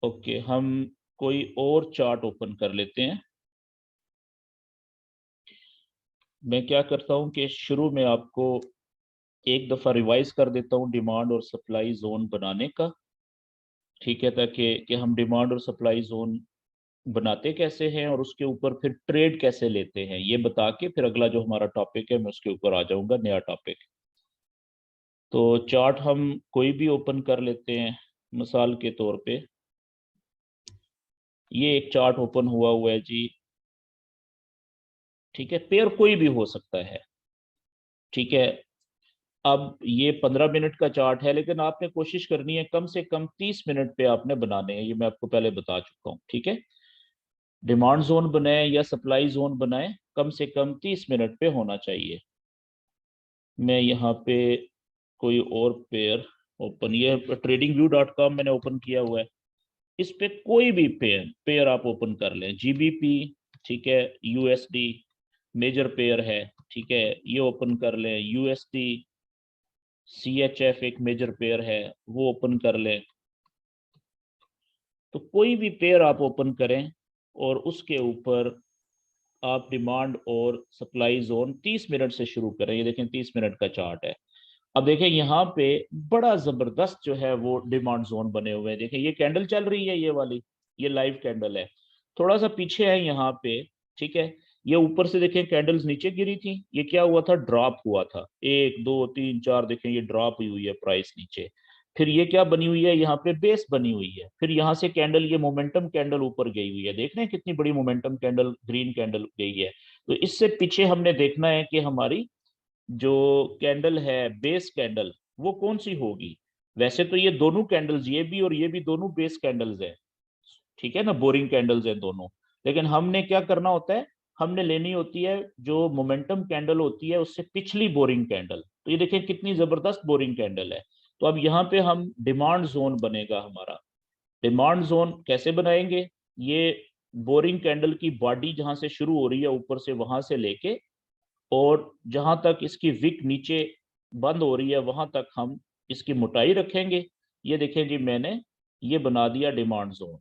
Okay, हम कोई और चार्ट ओपन कर लेते हैं। मैं क्या करता हूं कि शुरू में आपको एक दफा रिवाइज कर देता हूं डिमांड और सप्लाई जोन बनाने का। ठीक है, ताकि कि हम डिमांड और सप्लाई जोन बनाते कैसे हैं और उसके ऊपर फिर ट्रेड कैसे लेते हैं, ये बता के फिर अगला जो हमारा टॉपिक है मैं उसके ऊपर आ जाऊंगा, नया टॉपिक। तो चार्ट हम कोई भी ओपन कर लेते हैं। मिसाल के तौर पे ये एक चार्ट ओपन हुआ हुआ है जी। ठीक है, पेयर कोई भी हो सकता है। ठीक है, अब ये 15 मिनट का चार्ट है, लेकिन आपने कोशिश करनी है कम से कम 30 मिनट पे आपने बनाने हैं, ये मैं आपको पहले बता चुका हूँ। ठीक है, डिमांड जोन बनाए या सप्लाई जोन बनाए, कम से कम 30 मिनट पे होना चाहिए। मैं यहाँ पे कोई और पेयर ओपन, ये tradingview.com मैंने ओपन किया हुआ है। इस पे कोई भी पेयर पेयर आप ओपन कर लें, जीबीपी, ठीक है, यूएसडी मेजर पेयर है। ठीक है, ये ओपन कर लें, यूएसडी सीएचएफ एक मेजर पेयर है, वो ओपन कर लें। तो कोई भी पेयर आप ओपन करें और उसके ऊपर आप डिमांड और सप्लाई जोन 30 मिनट से शुरू करें। ये देखें 30 मिनट का चार्ट है। अब देखें यहाँ पे बड़ा जबरदस्त जो है वो डिमांड जोन बने हुए हैं। देखें ये कैंडल चल रही है, ये वाली, ये लाइव कैंडल है। थोड़ा सा पीछे है यहाँ पे। ठीक है, ये ऊपर से देखें कैंडल्स नीचे गिरी थी, ये क्या हुआ था, ड्रॉप हुआ था, 1 2 3 4, देखें ये ड्रॉप हुई हुई है प्राइस नीचे। फिर ये क्या बनी हुई है, यहाँ पे बेस बनी हुई है। फिर यहाँ से कैंडल, ये मोमेंटम कैंडल ऊपर गई हुई है, देख रहे हैं कितनी बड़ी मोमेंटम कैंडल, ग्रीन कैंडल गई है। तो इससे पीछे हमने देखना है कि हमारी जो कैंडल है बेस कैंडल, वो कौन सी होगी। वैसे तो ये दोनों कैंडल्स, ये भी और ये भी दोनों बेस कैंडल्स है। ठीक है ना, बोरिंग कैंडल्स है दोनों। लेकिन हमने क्या करना होता है, हमने लेनी होती है जो मोमेंटम कैंडल होती है उससे पिछली बोरिंग कैंडल। तो ये देखिए कितनी जबरदस्त बोरिंग कैंडल है। तो अब यहाँ पे हम डिमांड जोन बनेगा हमारा। डिमांड जोन कैसे बनाएंगे, ये बोरिंग कैंडल की बॉडी जहां से शुरू हो रही है ऊपर से, वहां से लेके और जहां तक इसकी विक नीचे बंद हो रही है वहां तक हम इसकी मोटाई रखेंगे। ये देखें जी, मैंने ये बना दिया डिमांड जोन।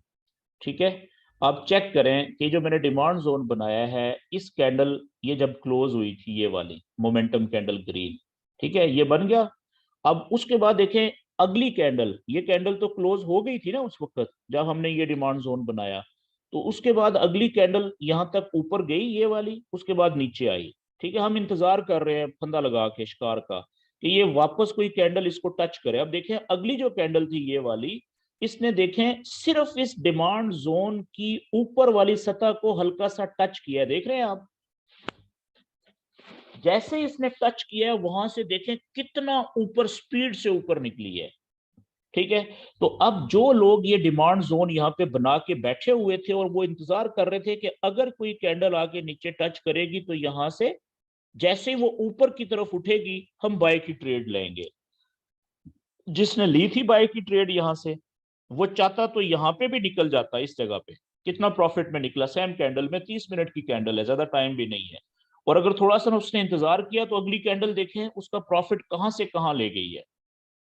ठीक है, आप चेक करें कि जो मैंने डिमांड जोन बनाया है, इस कैंडल ये जब क्लोज हुई थी, ये वाली मोमेंटम कैंडल ग्रीन, ठीक है, ये बन गया। अब उसके बाद देखें अगली कैंडल, ये कैंडल तो क्लोज हो गई थी ना उस वक्त जब हमने ये डिमांड जोन बनाया। तो उसके बाद अगली कैंडल यहां तक ऊपर गई, ये वाली, उसके बाद नीचे आई। ठीक है, हम इंतजार कर रहे हैं फंदा लगा के शिकार का कि ये वापस कोई कैंडल इसको टच करे। अब देखें अगली जो कैंडल थी ये वाली, इसने देखें सिर्फ इस डिमांड जोन की ऊपर वाली सतह को हल्का सा टच किया, देख रहे हैं आप। जैसे इसने टच किया है वहां से देखें कितना ऊपर, स्पीड से ऊपर निकली है। ठीक है, तो अब जो लोग ये डिमांड जोन यहाँ पे बना के बैठे हुए थे और वो इंतजार कर रहे थे कि अगर कोई कैंडल आके नीचे टच करेगी तो यहां से जैसे ही वो ऊपर की तरफ उठेगी हम बाय की ट्रेड लेंगे। जिसने ली थी बाय की ट्रेड यहां से, वो चाहता तो यहां पे भी निकल जाता इस जगह पे। कितना प्रॉफिट में निकला, सेम कैंडल में, 30 मिनट की कैंडल है, ज्यादा टाइम भी नहीं है। और अगर थोड़ा सा उसने इंतजार किया तो अगली कैंडल देखें उसका प्रॉफिट कहां से कहां ले गई है।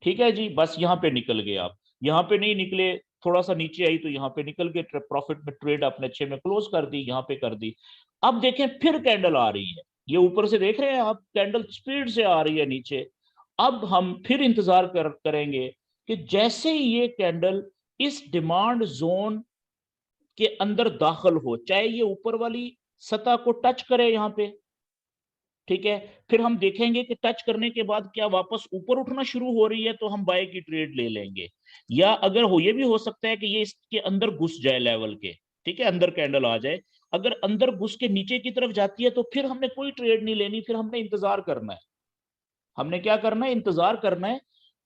ठीक है जी, बस यहाँ पे निकल गए आप। यहाँ पे नहीं निकले, थोड़ा सा नीचे आई तो यहाँ पे निकल गए, प्रॉफिट में ट्रेड अपने अच्छे में क्लोज कर दी, यहाँ पे कर दी। अब देखें फिर कैंडल आ रही है, ये ऊपर से देख रहे हैं आप, कैंडल स्पीड से आ रही है नीचे। अब हम फिर इंतजार करेंगे कि जैसे ही ये कैंडल इस डिमांड जोन के अंदर दाखिल हो, चाहे ये ऊपर वाली सतह को टच करे यहाँ पे। ठीक है, फिर हम देखेंगे कि टच करने के बाद क्या वापस ऊपर उठना शुरू हो रही है तो हम बाय की ट्रेड ले लेंगे। या अगर हो, ये भी हो सकता है कि ये इसके अंदर घुस जाए लेवल के। ठीक है, अंदर कैंडल आ जाए। अगर अंदर घुस के नीचे की तरफ जाती है तो फिर हमने कोई ट्रेड नहीं लेनी, फिर हमने इंतजार करना है। हमने क्या करना है, इंतजार करना है।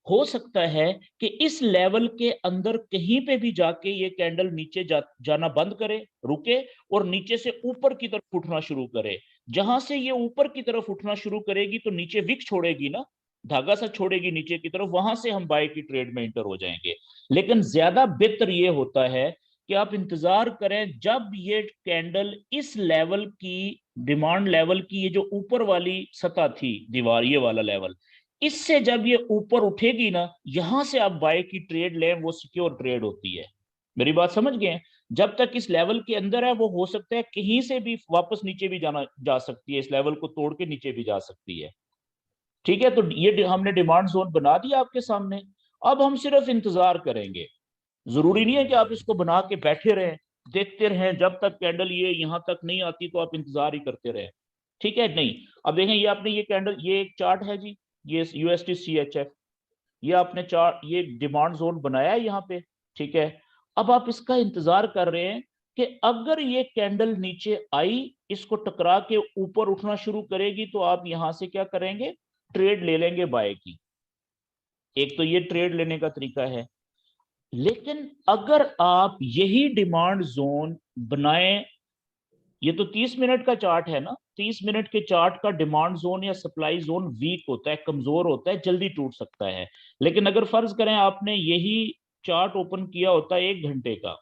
हो सकता है कि इस लेवल के अंदर कहीं पे भी जाके ये कैंडल नीचे जाना बंद करे, रुके और नीचे से ऊपर की तरफ उठना शुरू करे। जहां से ये ऊपर की तरफ उठना शुरू करेगी तो नीचे विक छोड़ेगी ना, धागा सा छोड़ेगी नीचे की तरफ, वहां से हम बाय की ट्रेड में इंटर हो जाएंगे। लेकिन ज्यादा बेहतर ये होता है कि आप इंतजार करें जब ये कैंडल इस लेवल की, डिमांड लेवल की, ये जो ऊपर वाली सतह थी दीवार, ये वाला लेवल, इससे जब ये ऊपर उठेगी ना, यहां से आप बाय की ट्रेड लें, वो सिक्योर ट्रेड होती है। मेरी बात समझ गए हैं? जब तक इस लेवल के अंदर है वो हो सकता है कहीं से भी वापस नीचे भी जाना जा सकती है, इस लेवल को तोड़ के नीचे भी जा सकती है। ठीक है, तो ये हमने डिमांड जोन बना दिया आपके सामने। अब हम सिर्फ इंतजार करेंगे। जरूरी नहीं है कि आप इसको बना के बैठे रहें, देखते रहें जब तक कैंडल ये यहां तक नहीं आती तो आप इंतजार ही करते रहें। ठीक है, नहीं। अब देखें, ये आपने ये कैंडल, ये एक चार्ट है जी, ये यूएसटी CHF, ये आपने चार्ट, ये डिमांड जोन बनाया है यहाँ पे। ठीक है, अब आप इसका इंतजार कर रहे हैं कि अगर ये कैंडल नीचे आई, इसको टकरा के ऊपर उठना शुरू करेगी तो आप यहां से क्या करेंगे, ट्रेड ले लेंगे बाय की। एक तो ये ट्रेड लेने का तरीका है। लेकिन अगर आप यही डिमांड जोन बनाए, ये तो 30 मिनट का चार्ट है ना, 30 मिनट के चार्ट का डिमांड जोन या सप्लाई जोन वीक होता है, कमजोर होता है, जल्दी टूट सकता है। लेकिन अगर फर्ज करें आपने यही चार्ट ओपन किया होता है 1 घंटे का,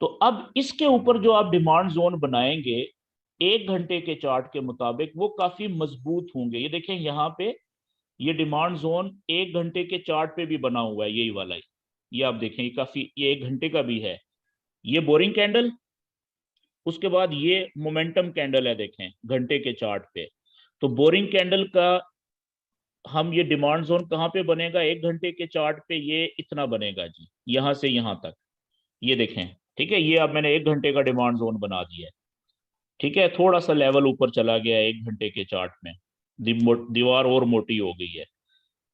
तो अब इसके ऊपर जो आप डिमांड जोन बनाएंगे 1 घंटे के चार्ट के मुताबिक, वो काफी मजबूत होंगे। ये देखें यहाँ पे, ये डिमांड जोन 1 घंटे के चार्ट पे भी बना हुआ है, यही वाला ही। ये आप देखें, ये काफी, ये 1 घंटे का भी है। ये बोरिंग कैंडल, उसके बाद ये मोमेंटम कैंडल है, देखें घंटे के चार्ट पे। तो बोरिंग कैंडल का हम, ये डिमांड जोन कहाँ पे बनेगा 1 घंटे के चार्ट पे, ये इतना बनेगा जी, यहां से यहां तक। ये देखें, ठीक है, ये अब मैंने 1 घंटे का डिमांड जोन बना दिया है। ठीक है, थोड़ा सा लेवल ऊपर चला गया है 1 घंटे के चार्ट में, दीवार और मोटी हो गई है।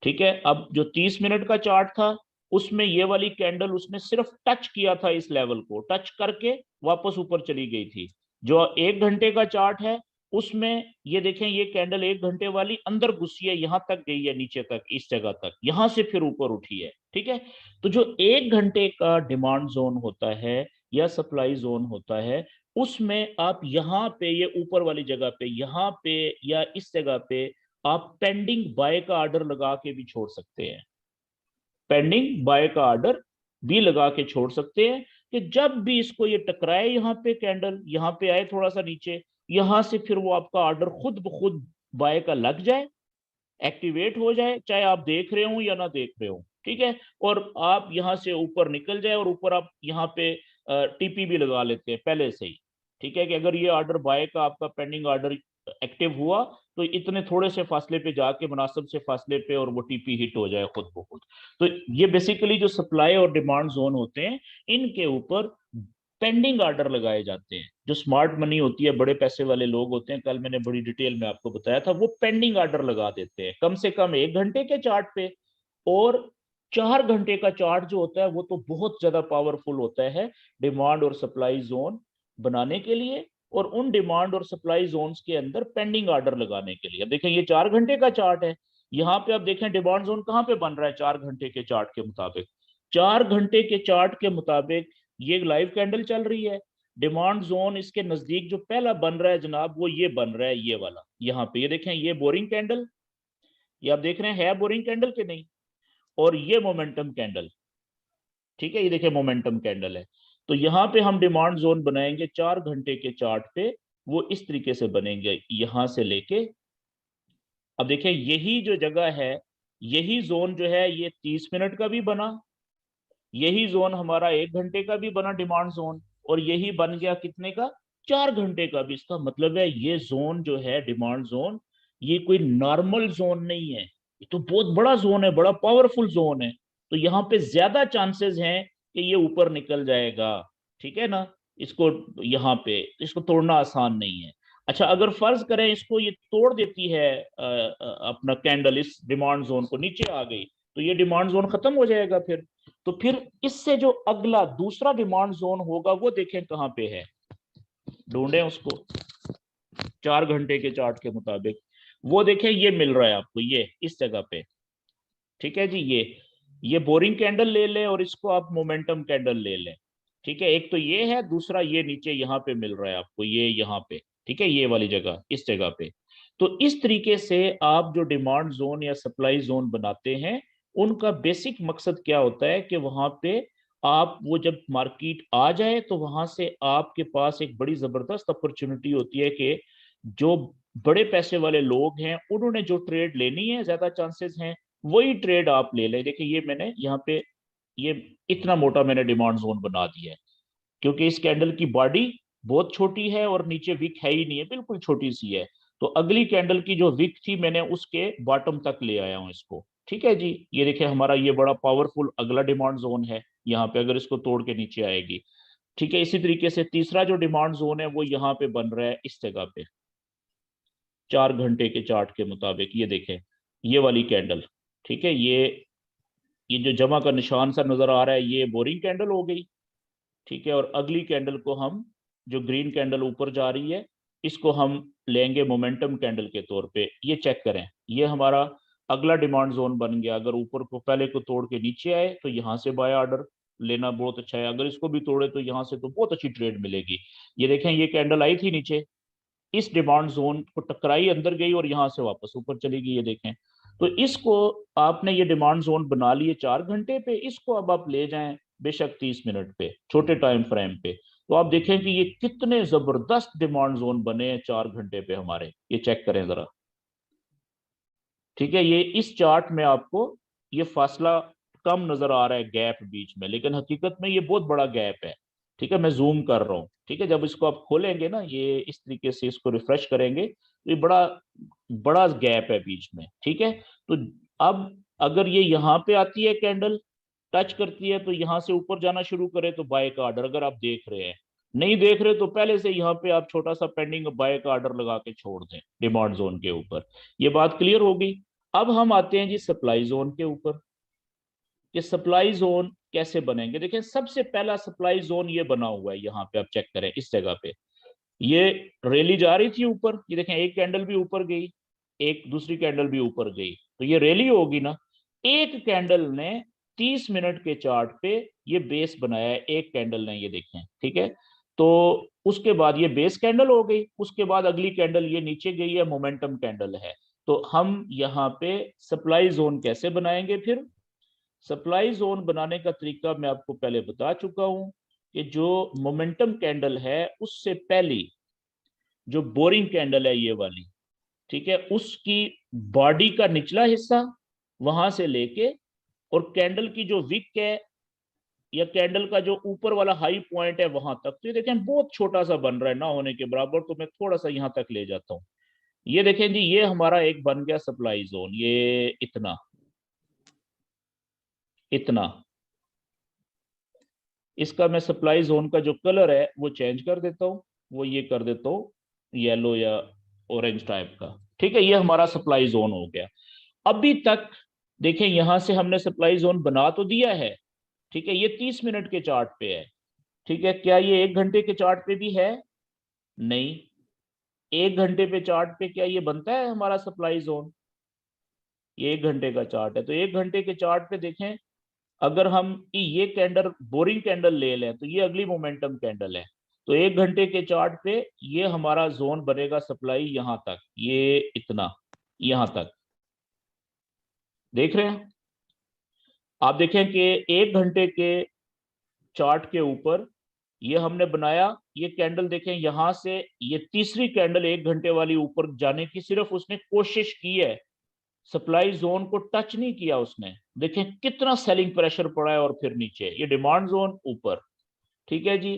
ठीक है, अब जो 30 मिनट का चार्ट था, उसमें ये वाली कैंडल उसने सिर्फ टच किया था, इस लेवल को टच करके वापस ऊपर चली गई थी। जो 1 घंटे का चार्ट है, उसमें ये देखें, ये कैंडल 1 घंटे वाली अंदर घुसी है, यहां तक गई है, नीचे तक, इस जगह तक, यहां से फिर ऊपर उठी है। ठीक है, तो जो 1 घंटे का डिमांड जोन होता है या सप्लाई जोन होता है, उसमें आप यहाँ पे, ये ऊपर वाली जगह पे, यहाँ पे या इस जगह पे आप पेंडिंग बाय का ऑर्डर लगा के भी छोड़ सकते हैं। पेंडिंग बाय का ऑर्डर भी लगा के छोड़ सकते हैं कि जब भी इसको ये टकराए, यहाँ पे कैंडल यहाँ पे आए थोड़ा सा नीचे, यहां से फिर वो आपका ऑर्डर खुद ब खुद बाय का लग जाए, एक्टिवेट हो जाए, चाहे आप देख रहे हो या ना देख रहे हो। ठीक है, और आप यहां से ऊपर निकल जाए, और ऊपर आप यहाँ पे टीपी भी लगा लेते हैं पहले से ही। ठीक है, कि अगर ये ऑर्डर बाय का आपका पेंडिंग ऑर्डर एक्टिव हुआ, तो इतने थोड़े से फासले पे जाके, मुनासिब से फासले पे, और वो टीपी हिट हो जाए खुद ब खुद। तो ये बेसिकली जो सप्लाई और डिमांड जोन होते हैं, इनके ऊपर पेंडिंग ऑर्डर लगाए जाते हैं। जो स्मार्ट मनी होती है, बड़े पैसे वाले लोग होते हैं, कल मैंने बड़ी डिटेल में आपको बताया था, वो पेंडिंग ऑर्डर लगा देते हैं कम से कम 1 घंटे के चार्ट पे। और 4 घंटे का चार्ट जो होता है, वो तो बहुत ज्यादा पावरफुल होता है डिमांड और सप्लाई जोन बनाने के लिए, और उन डिमांड और सप्लाई जोन्स के अंदर पेंडिंग ऑर्डर लगाने के लिए। अब देखें, ये 4 घंटे का चार्ट है, यहाँ पे आप देखें डिमांड जोन कहाँ पे बन रहा है 4 घंटे के चार्ट के मुताबिक। 4 घंटे के चार्ट के मुताबिक ये लाइव कैंडल चल रही है, डिमांड जोन इसके नजदीक जो पहला बन रहा है जनाब, वो ये बन रहा है, ये वाला यहाँ पे। ये देखें, ये बोरिंग कैंडल, ये आप देख रहे हैं, है बोरिंग कैंडल के नहीं? और ये मोमेंटम कैंडल। ठीक है, ये देखिए मोमेंटम कैंडल है। तो यहाँ पे हम डिमांड जोन बनाएंगे 4 घंटे के चार्ट पे, वो इस तरीके से बनेंगे, यहां से लेके। अब देखिए, यही जो जगह है, यही जोन जो है, ये 30 मिनट का भी बना, यही जोन हमारा 1 घंटे का भी बना डिमांड जोन, और यही बन गया कितने का, 4 घंटे का भी। इसका मतलब है ये जोन जो है डिमांड जोन, ये कोई नॉर्मल जोन नहीं है, ये तो बहुत बड़ा जोन है, बड़ा पावरफुल जोन है। तो यहाँ पे ज्यादा चांसेस हैं कि ये ऊपर निकल जाएगा। ठीक है ना, इसको, यहाँ पे इसको तोड़ना आसान नहीं है। अच्छा, अगर फर्ज करें इसको ये तोड़ देती है, अपना कैंडल इस डिमांड जोन को नीचे आ गई, तो ये डिमांड जोन खत्म हो जाएगा फिर। तो फिर इससे जो अगला दूसरा डिमांड जोन होगा, वो देखें कहां पे है, ढूंढें उसको 4 घंटे के चार्ट के मुताबिक। वो देखें, ये मिल रहा है आपको, ये इस जगह पे। ठीक है जी, ये बोरिंग कैंडल ले लें, और इसको आप मोमेंटम कैंडल ले लें। ठीक है, एक तो ये है, दूसरा ये नीचे यहाँ पे मिल रहा है आपको, ये यहाँ पे। ठीक है, ये वाली जगह, इस जगह पे। तो इस तरीके से आप जो डिमांड जोन या सप्लाई जोन बनाते हैं, उनका बेसिक मकसद क्या होता है कि वहां पे आप, वो जब मार्केट आ जाए, तो वहां से आपके पास एक बड़ी जबरदस्त अपॉर्चुनिटी होती है कि जो बड़े पैसे वाले लोग हैं, उन्होंने जो ट्रेड लेनी है, ज्यादा चांसेस हैं वही ट्रेड आप ले लें। देखिए, ये मैंने यहाँ पे ये इतना मोटा मैंने डिमांड जोन बना दिया है, क्योंकि इस कैंडल की बॉडी बहुत छोटी है और नीचे विक है ही नहीं है, बिल्कुल छोटी सी है। तो अगली कैंडल की जो विक थी मैंने उसके बॉटम तक ले आया हूं इसको। ठीक है जी, ये देखिए हमारा ये बड़ा पावरफुल अगला डिमांड जोन है यहाँ पे, अगर इसको तोड़ के नीचे आएगी। ठीक है, इसी तरीके से तीसरा जो डिमांड जोन है वो यहाँ पे बन रहा है इस जगह पे, 4 घंटे के चार्ट के मुताबिक। ये देखें ये वाली कैंडल, ठीक है, ये जो जमा का निशान सा नजर आ रहा है ये बोरिंग कैंडल हो गई। ठीक है, और अगली कैंडल को हम, जो ग्रीन कैंडल ऊपर जा रही है, इसको हम लेंगे मोमेंटम कैंडल के तौर पे। ये चेक करें, ये हमारा अगला डिमांड जोन बन गया। अगर ऊपर को पहले को तोड़ के नीचे आए तो यहाँ से बाय ऑर्डर लेना बहुत अच्छा है, अगर इसको भी तोड़े तो यहाँ से तो बहुत अच्छी ट्रेड मिलेगी। ये देखें ये कैंडल आई थी नीचे, इस डिमांड जोन को टकराई, अंदर गई और यहाँ से वापस ऊपर चली गई। ये देखें, तो इसको आपने ये डिमांड जोन बना लिए 4 घंटे पे, इसको अब आप ले जाएं बेशक 30 मिनट पे, छोटे टाइम फ्रेम पे, तो आप देखें कि ये कितने जबरदस्त डिमांड जोन बने हैं 4 घंटे पे हमारे। ये चेक करें जरा। ठीक है, ये इस चार्ट में आपको ये फासला कम नजर आ रहा है गैप बीच में, लेकिन हकीकत में ये बहुत बड़ा गैप है। ठीक है, मैं जूम कर रहा हूँ। ठीक है, जब इसको आप खोलेंगे ना, ये इस तरीके से इसको रिफ्रेश करेंगे तो ये बड़ा बड़ा गैप है बीच में। ठीक है, तो अब अगर ये यहाँ पे आती है कैंडल, टच करती है, तो यहाँ से ऊपर जाना शुरू करे तो बाय का ऑर्डर, अगर आप देख रहे हैं, नहीं देख रहे तो पहले से यहाँ पे आप छोटा सा पेंडिंग बाय का ऑर्डर लगा के छोड़ दें डिमांड जोन के ऊपर। ये बात क्लियर होगी। अब हम आते हैं जी सप्लाई जोन के ऊपर। ये सप्लाई जोन कैसे बनेंगे, देखें सबसे पहला सप्लाई जोन ये बना हुआ है यहाँ पे, आप चेक करें इस जगह पे, ये रैली जा रही थी ऊपर, ये देखें एक कैंडल भी ऊपर गई, एक दूसरी कैंडल भी ऊपर गई, तो ये रैली होगी ना। एक कैंडल ने 30 मिनट के चार्ट पे ये बेस बनाया है, एक कैंडल ने, ये देखें। ठीक है, तो उसके बाद ये बेस कैंडल हो गई, उसके बाद अगली कैंडल ये नीचे गई है, मोमेंटम कैंडल है। तो हम यहाँ पे सप्लाई जोन कैसे बनाएंगे फिर? सप्लाई जोन बनाने का तरीका मैं आपको पहले बता चुका हूं कि जो मोमेंटम कैंडल है उससे पहली जो बोरिंग कैंडल है ये वाली, ठीक है, उसकी बॉडी का निचला हिस्सा वहां से लेके और कैंडल की जो विक है या कैंडल का जो ऊपर वाला हाई पॉइंट है वहां तक, तो ये देखें बहुत छोटा सा बन रहा है, ना होने के बराबर, तो मैं थोड़ा सा यहां तक ले जाता हूं। ये देखें जी, ये हमारा एक बन गया सप्लाई जोन, ये इतना इतना। इसका मैं सप्लाई जोन का जो कलर है वो चेंज कर देता हूँ, वो ये कर देता हूँ येलो या ऑरेंज टाइप का। ठीक है, ये हमारा सप्लाई जोन हो गया। अभी तक देखें यहां से हमने सप्लाई जोन बना तो दिया है। ठीक है, ये 30 मिनट के चार्ट पे है। ठीक है, क्या ये 1 घंटे के चार्ट पे भी है? नहीं। 1 घंटे पे चार्ट पे क्या ये बनता है हमारा सप्लाई जोन? ये 1 घंटे का चार्ट है, तो 1 घंटे के चार्ट पे देखें, अगर हम ये कैंडल बोरिंग कैंडल ले लें तो ये अगली मोमेंटम कैंडल है। तो 1 घंटे के चार्ट पे ये हमारा जोन बनेगा सप्लाई यहां तक, ये इतना, यहां तक। देख रहे हैं आप? देखें कि 1 घंटे के चार्ट के ऊपर ये हमने बनाया, ये कैंडल देखें यहां से, ये तीसरी कैंडल 1 घंटे वाली ऊपर जाने की सिर्फ उसने कोशिश की है, सप्लाई जोन को टच नहीं किया उसने। देखें कितना सेलिंग प्रेशर पड़ा है और फिर नीचे ये डिमांड जोन ऊपर। ठीक है जी,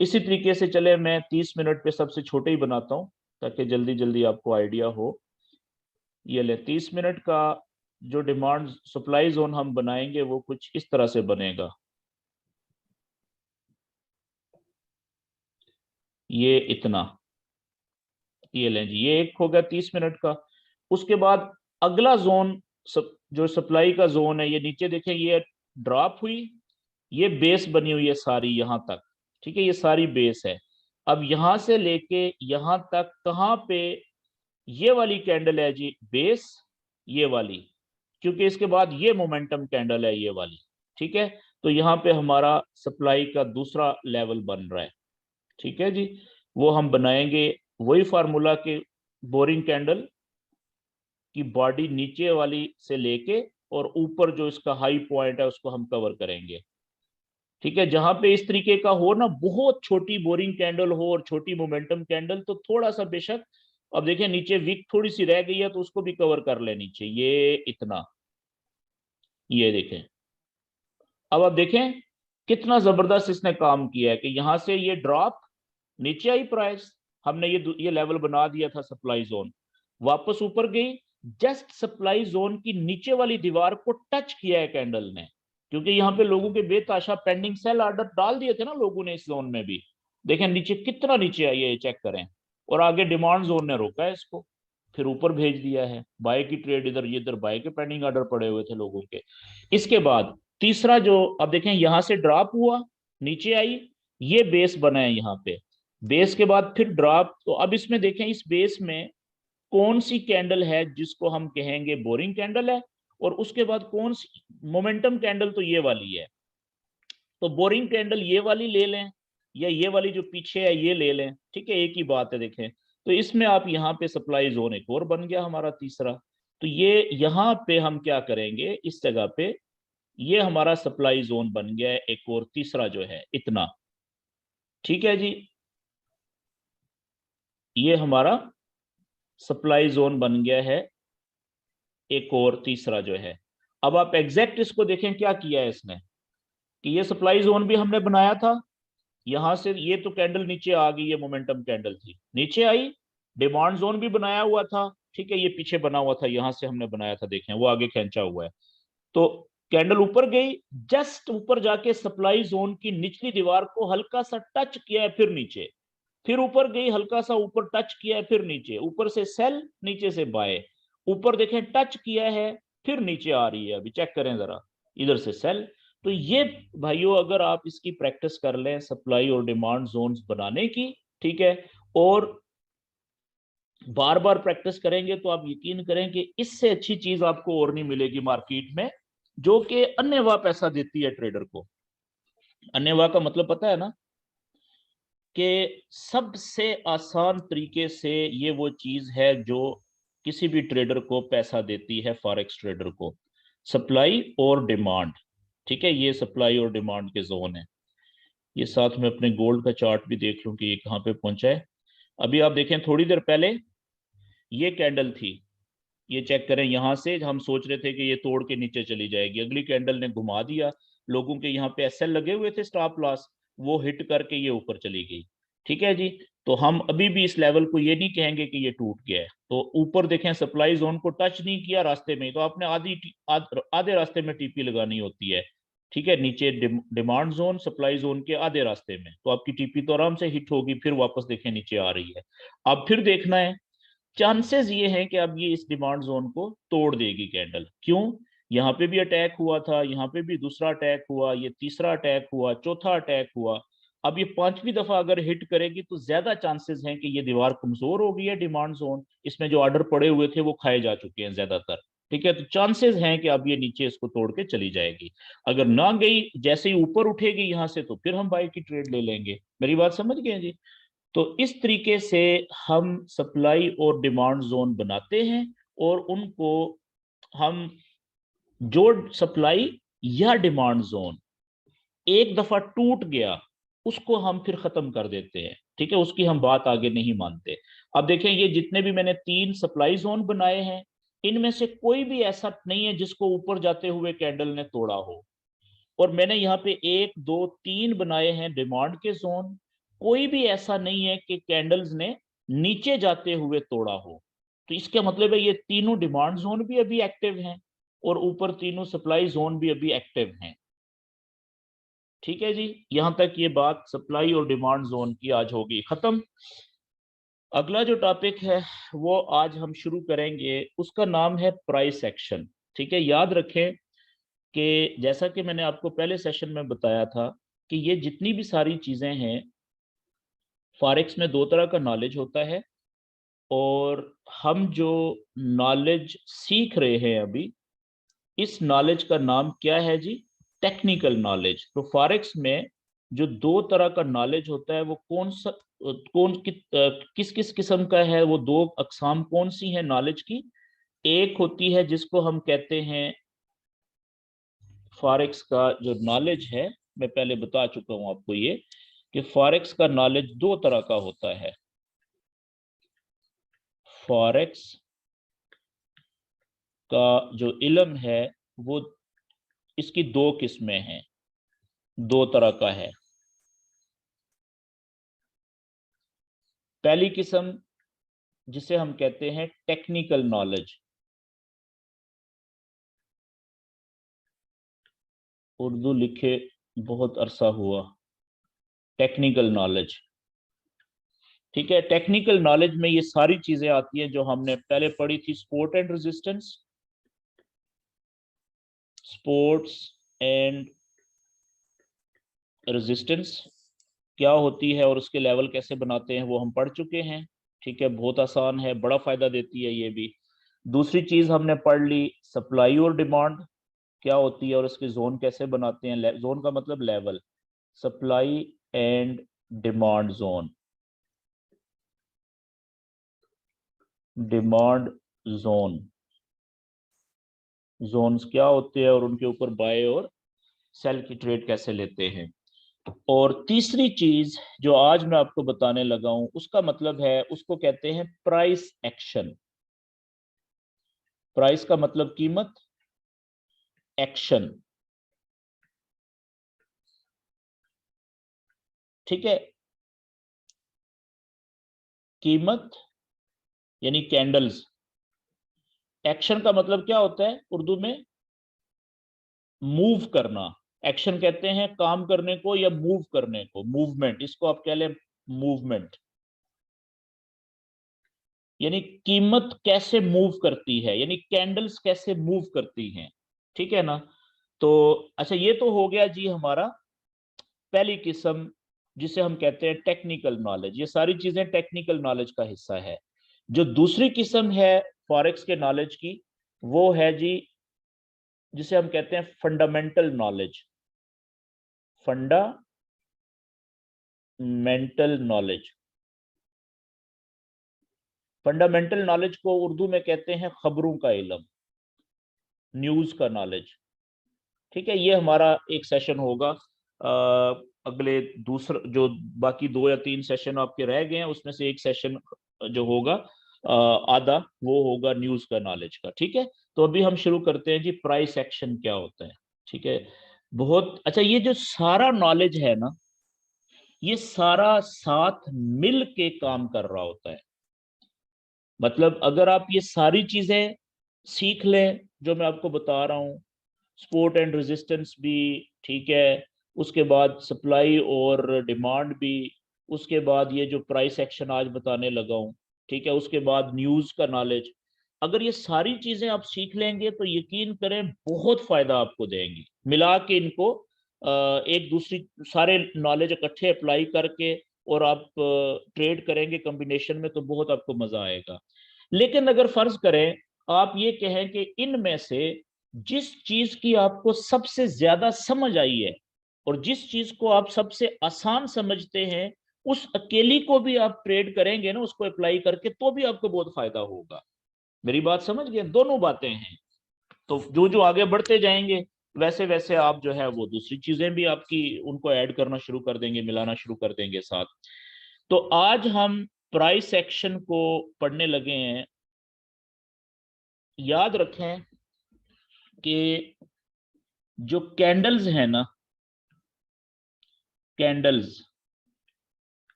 इसी तरीके से चले, मैं 30 मिनट पे सबसे छोटे ही बनाता हूं ताकि जल्दी जल्दी आपको आइडिया हो। ये ले 30 मिनट का जो डिमांड सप्लाई जोन हम बनाएंगे वो कुछ इस तरह से बनेगा। ये इतना, ये लें जी, ये एक हो गया 30 मिनट का। उसके बाद अगला जोन जो सप्लाई का जोन है, ये नीचे देखें ये ड्रॉप हुई, ये बेस बनी हुई है सारी यहां तक। ठीक है, ये सारी बेस है। अब यहां से लेके यहां तक कहां पे ये वाली कैंडल है जी बेस, ये वाली, क्योंकि इसके बाद ये मोमेंटम कैंडल है ये वाली। ठीक है, तो यहाँ पे हमारा सप्लाई का दूसरा लेवल बन रहा है। ठीक है जी, वो हम बनाएंगे वही फार्मूला के, बोरिंग कैंडल की बॉडी नीचे वाली से लेके और ऊपर जो इसका हाई पॉइंट है उसको हम कवर करेंगे। ठीक है, जहां पे इस तरीके का हो ना, बहुत छोटी बोरिंग कैंडल हो और छोटी मोमेंटम कैंडल, तो थोड़ा सा बेशक, अब देखिए नीचे वीक थोड़ी सी रह गई है तो उसको भी कवर कर ले नीचे, ये इतना, ये देखें। अब आप देखें कितना जबरदस्त इसने काम किया है कि यहां से ये ड्रॉप, नीचे आई प्राइस, हमने ये लेवल बना दिया था सप्लाई जोन, वापस ऊपर गई, जस्ट सप्लाई जोन की नीचे वाली दीवार को टच किया है कैंडल ने, क्योंकि यहाँ पे लोगों के बेताशा पेंडिंग सेल ऑर्डर डाल दिए थे ना लोगों ने इस जोन में भी। देखें नीचे कितना नीचे आई है, चेक करें। और आगे डिमांड जोन ने रोका है इसको, फिर ऊपर भेज दिया है, बाय की ट्रेड इधर, ये इधर बाय के पेंडिंग ऑर्डर पड़े हुए थे लोगों के। इसके बाद तीसरा जो, अब देखें यहां से ड्रॉप हुआ, नीचे आई, ये बेस बना है यहाँ पे, बेस के बाद फिर ड्रॉप। तो अब इसमें देखें इस बेस में कौन सी कैंडल है जिसको हम कहेंगे बोरिंग कैंडल है, और उसके बाद कौन सी मोमेंटम कैंडल, तो ये वाली है। तो बोरिंग कैंडल ये वाली ले लें, या ये वाली जो पीछे है ये ले लें, ठीक है, एक ही बात है। देखें तो इसमें आप यहाँ पे सप्लाई जोन एक और बन गया हमारा तीसरा। तो ये यहाँ पे हम क्या करेंगे, इस जगह पे ये हमारा सप्लाई जोन बन गया है एक और तीसरा जो है इतना, ठीक है जी, ये हमारा सप्लाई जोन बन गया है एक और तीसरा जो है। अब आप एग्जैक्ट इसको देखें क्या किया है इसने, कि ये सप्लाई जोन भी हमने बनाया था, यहां से ये तो कैंडल नीचे आ गई, ये मोमेंटम कैंडल थी, नीचे आई, डिमांड जोन भी बनाया हुआ था, ठीक है, ये पीछे बना हुआ था, यहां से हमने बनाया था, देखें वो आगे खींचा हुआ है। तो कैंडल ऊपर गई, जस्ट ऊपर जाके सप्लाई जोन की निचली दीवार को हल्का सा टच किया है, फिर नीचे, फिर ऊपर गई, हल्का सा ऊपर टच किया है, फिर नीचे, ऊपर से सेल, नीचे से बाय, ऊपर देखें टच किया है, फिर नीचे आ रही है, अभी चेक करें जरा, इधर से सेल। तो ये भाइयों अगर आप इसकी प्रैक्टिस कर लें सप्लाई और डिमांड जोन्स बनाने की, ठीक है, और बार बार प्रैक्टिस करेंगे, तो आप यकीन करें कि इससे अच्छी चीज आपको और नहीं मिलेगी मार्केट में, जो कि अन्यथा पैसा देती है ट्रेडर को। अन्यथा का मतलब पता है ना, कि सबसे आसान तरीके से ये वो चीज है जो किसी भी ट्रेडर को पैसा देती है, फॉरेक्स ट्रेडर को, सप्लाई और डिमांड, ठीक है, ये सप्लाई और डिमांड के जोन है। ये साथ में अपने गोल्ड का चार्ट भी देख लूं कि ये कहाँ पे पहुंचा है। अभी आप देखें थोड़ी देर पहले ये कैंडल थी, ये चेक करें, यहां से हम सोच रहे थे कि ये तोड़ के नीचे चली जाएगी, अगली कैंडल ने घुमा दिया, लोगों के यहाँ पे एसएल लगे हुए थे स्टॉप लॉस, वो हिट करके ये ऊपर चली गई, ठीक है जी। तो हम अभी भी इस लेवल को ये नहीं कहेंगे कि ये टूट गया है। तो ऊपर देखें सप्लाई जोन को टच नहीं किया रास्ते में, तो आपने आधे रास्ते में टीपी लगानी होती है, ठीक है, नीचे डिमांड जोन सप्लाई जोन के आधे रास्ते में, तो आपकी टीपी तो आराम से हिट होगी, फिर वापस देखें नीचे आ रही है। अब फिर देखना है, चांसेस ये हैं कि अब ये इस डिमांड जोन को तोड़ देगी कैंडल, क्यों, यहाँ पे भी अटैक हुआ था, यहाँ पे भी दूसरा अटैक हुआ, ये तीसरा अटैक हुआ, चौथा अटैक हुआ, अब ये पांचवी दफा अगर हिट करेगी तो ज्यादा चांसेस हैं कि ये दीवार कमजोर हो गई है डिमांड जोन, इसमें जो ऑर्डर पड़े हुए थे वो खाए जा चुके हैं ज्यादातर, ठीक है। तो चांसेस हैं कि अब ये नीचे इसको तोड़ के चली जाएगी। अगर ना गई, जैसे ही ऊपर उठेगी यहाँ से, तो फिर हम बाई की ट्रेड ले लेंगे। मेरी बात समझ गए जी। तो इस तरीके से हम सप्लाई और डिमांड जोन बनाते हैं, और उनको हम, जो सप्लाई या डिमांड जोन एक दफा टूट गया, उसको हम फिर खत्म कर देते हैं, ठीक है, उसकी हम बात आगे नहीं मानते। अब देखें ये जितने भी मैंने 3 सप्लाई जोन बनाए हैं, इनमें से कोई भी ऐसा नहीं है जिसको ऊपर जाते हुए कैंडल ने तोड़ा हो, और मैंने यहाँ पे 1 2 3 बनाए हैं डिमांड के जोन, कोई भी ऐसा नहीं है कि कैंडल्स ने नीचे जाते हुए तोड़ा हो। तो इसका मतलब है ये तीनों डिमांड जोन भी अभी एक्टिव हैं, और ऊपर तीनों सप्लाई जोन भी अभी एक्टिव हैं, ठीक है जी। यहां तक ये बात सप्लाई और डिमांड जोन की आज होगी खत्म। अगला जो टॉपिक है वो आज हम शुरू करेंगे, उसका नाम है प्राइस एक्शन, ठीक है। याद रखें कि जैसा कि मैंने आपको पहले सेशन में बताया था कि ये जितनी भी सारी चीजें हैं, फॉरेक्स में 2 तरह का नॉलेज होता है, और हम जो नॉलेज सीख रहे हैं अभी, इस नॉलेज का नाम क्या है जी, टेक्निकल नॉलेज। तो फॉरेक्स में जो 2 तरह का नॉलेज होता है वो कौन सा, किस किस किस्म का है, वो 2 अकसाम कौन सी है नॉलेज की। एक होती है जिसको हम कहते हैं, फॉरेक्स का जो नॉलेज है, मैं पहले बता चुका हूं आपको ये, कि फॉरेक्स का नॉलेज 2 तरह का होता है। फॉरेक्स का जो इल्म है वो, इसकी 2 किस्में हैं। दो तरह का है। पहली किस्म जिसे हम कहते हैं टेक्निकल नॉलेज, उर्दू लिखे बहुत अरसा हुआ, टेक्निकल नॉलेज। ठीक है, टेक्निकल नॉलेज में ये सारी चीजें आती हैं जो हमने पहले पढ़ी थी, sport and resistance, sports and resistance क्या होती है और उसके लेवल कैसे बनाते हैं वो हम पढ़ चुके हैं। ठीक है, बहुत आसान है, बड़ा फायदा देती है ये भी। दूसरी चीज हमने पढ़ ली सप्लाई और डिमांड क्या होती है और उसके जोन कैसे बनाते हैं। जोन का मतलब level, supply and demand zone, demand zone, zones क्या होते हैं और उनके ऊपर बाय और सेल की ट्रेड कैसे लेते हैं। और तीसरी चीज जो आज मैं आपको बताने लगा हूं उसका मतलब है, उसको कहते हैं प्राइस एक्शन। प्राइस का मतलब कीमत, एक्शन। ठीक है, कीमत यानी कैंडल्स, एक्शन का मतलब क्या होता है उर्दू में, मूव करना। एक्शन कहते हैं काम करने को या मूव करने को, मूवमेंट, इसको आप कह लें मूवमेंट। यानी कीमत कैसे मूव करती है, यानी कैंडल्स कैसे मूव करती हैं। ठीक है ना। तो अच्छा, ये तो हो गया जी हमारा पहली किस्म जिसे हम कहते हैं टेक्निकल नॉलेज। ये सारी चीजें टेक्निकल नॉलेज का हिस्सा है। जो दूसरी किस्म है फॉरेक्स के नॉलेज की, वो है जी जिसे हम कहते हैं fundamental knowledge, fundamental knowledge. Fundamental knowledge को उर्दू में कहते हैं खबरों का इल्म, न्यूज का नॉलेज। ठीक है, ये हमारा एक सेशन होगा। अगले दूसरा जो बाकी दो या तीन सेशन आपके रह गए हैं उसमें से एक सेशन जो होगा आधा, वो होगा न्यूज का नॉलेज का। ठीक है, तो अभी हम शुरू करते हैं जी, प्राइस एक्शन क्या होता है। ठीक है, बहुत अच्छा, ये जो सारा नॉलेज है ना, ये सारा साथ मिल के काम कर रहा होता है। मतलब अगर आप ये सारी चीजें सीख लें जो मैं आपको बता रहा हूँ, सपोर्ट एंड रेजिस्टेंस भी, ठीक है, उसके बाद सप्लाई और डिमांड भी, उसके बाद ये जो प्राइस एक्शन आज बताने लगा हूँ, ठीक है, उसके बाद न्यूज का नॉलेज, अगर ये सारी चीजें आप सीख लेंगे तो यकीन करें बहुत फायदा आपको देंगी। मिला के इनको एक दूसरी सारे नॉलेज इकट्ठे अप्लाई करके और आप ट्रेड करेंगे कॉम्बिनेशन में तो बहुत आपको मजा आएगा। लेकिन अगर फर्ज करें आप ये कहें कि इनमें से जिस चीज की आपको सबसे ज्यादा समझ आई है और जिस चीज को आप सबसे आसान समझते हैं, उस अकेली को भी आप ट्रेड करेंगे ना, उसको अप्लाई करके, तो भी आपको बहुत फायदा होगा। मेरी बात समझ गए, दोनों बातें हैं। तो जो जो आगे बढ़ते जाएंगे वैसे वैसे आप जो है वो दूसरी चीजें भी आपकी उनको ऐड करना शुरू कर देंगे, मिलाना शुरू कर देंगे साथ। तो आज हम प्राइस एक्शन को पढ़ने लगे हैं। याद रखें कि जो कैंडल्स है ना, कैंडल्स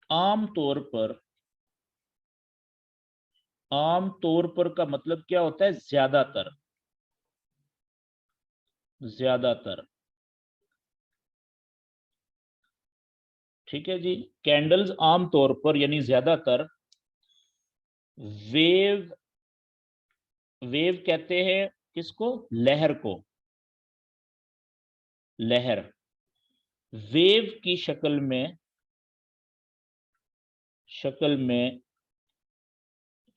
आम तौर पर, आम तौर पर का मतलब क्या होता है, ज्यादातर, ज्यादातर। ठीक है जी, कैंडल्स आम तौर पर यानी ज्यादातर वेव, वेव कहते हैं किसको, लहर को, लहर, वेव की शक्ल में, शक्ल में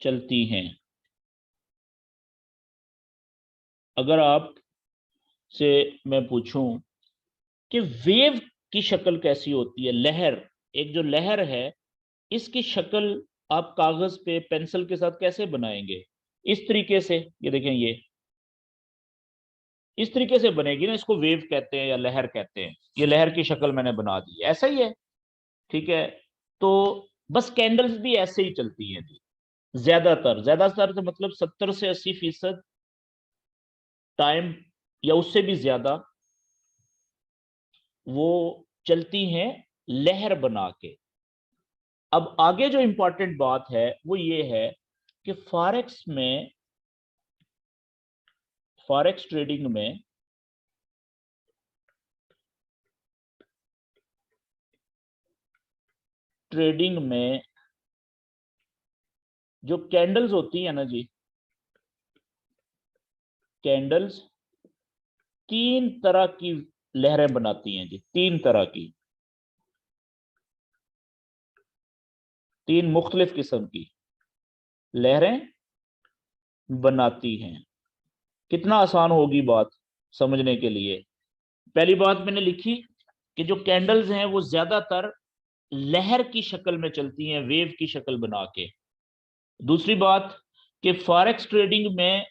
चलती हैं। अगर आप से मैं पूछूं कि वेव की शक्ल कैसी होती है, लहर, एक जो लहर है इसकी शक्ल आप कागज पे पेंसिल के साथ कैसे बनाएंगे, इस तरीके से, ये देखें, ये इस तरीके से बनेगी ना, इसको वेव कहते हैं या लहर कहते हैं। ये लहर की शक्ल मैंने बना दी, ऐसा ही है। ठीक है, तो बस कैंडल्स भी ऐसे ही चलती हैं जी। ज्यादातर, ज्यादातर तो मतलब 70 से 80% टाइम या उससे भी ज्यादा वो चलती हैं लहर बना के। अब आगे जो इंपॉर्टेंट बात है वो ये है कि फॉरेक्स ट्रेडिंग में जो कैंडल्स होती है ना जी, कैंडल्स तीन तरह की लहरें बनाती हैं जी, तीन तरह की, तीन मुख्तलिफ किस्म की लहरें बनाती हैं। कितना आसान होगी बात समझने के लिए। पहली बात मैंने लिखी कि जो कैंडल्स हैं वो ज्यादातर लहर की शक्ल में चलती हैं, वेव की शक्ल बना के। दूसरी बात कि फॉरेक्स ट्रेडिंग में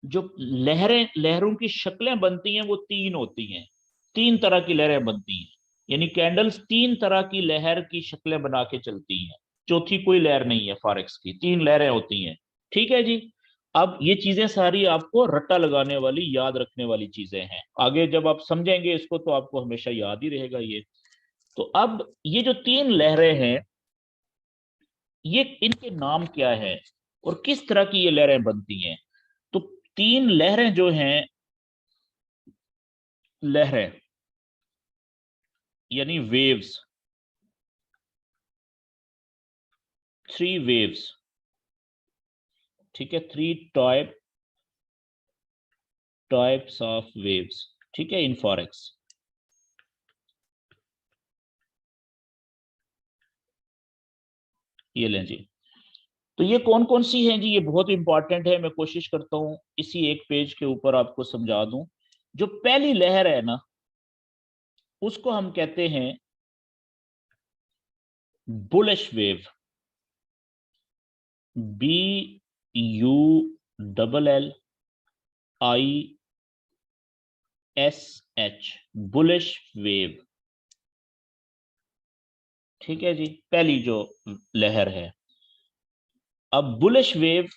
जो लहरों की शक्लें बनती हैं वो तीन होती हैं, तीन तरह की लहरें बनती हैं। यानी कैंडल्स तीन तरह की लहर की शक्लें बना के चलती हैं, चौथी कोई लहर नहीं है फॉरेक्स की, तीन लहरें होती हैं। ठीक है जी। अब ये चीजें सारी आपको रट्टा लगाने वाली, याद रखने वाली चीजें हैं। आगे जब आप समझेंगे इसको तो आपको हमेशा याद ही रहेगा ये। तो अब ये जो तीन लहरें हैं, ये इनके नाम क्या है और किस तरह की ये लहरें बनती हैं। तो तीन लहरें जो हैं, लहरें यानी वेव्स, थ्री वेव्स, ठीक है, थ्री टाइप्स ऑफ वेव्स, ठीक है, इन फॉरेक्स। ये लें जी। तो ये कौन कौन सी हैं जी, ये बहुत इंपॉर्टेंट है। मैं कोशिश करता हूं इसी एक पेज के ऊपर आपको समझा दूं। जो पहली लहर है ना, उसको हम कहते हैं bullish wave, BULLISH, bullish wave. ठीक है जी, पहली जो लहर है। अब बुलिश वेव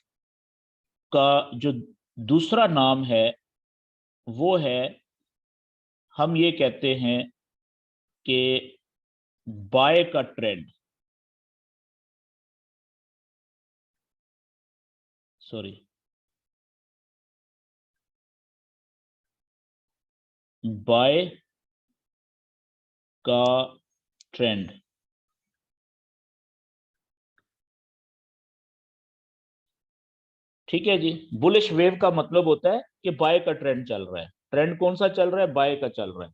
का जो दूसरा नाम है वो है, हम ये कहते हैं कि बाय का ट्रेंड, सॉरी, बाय का ट्रेंड। ठीक है जी। बुलिश वेव का मतलब होता है कि बाय का ट्रेंड चल रहा है। ट्रेंड कौन सा चल रहा है? बाय का चल रहा है।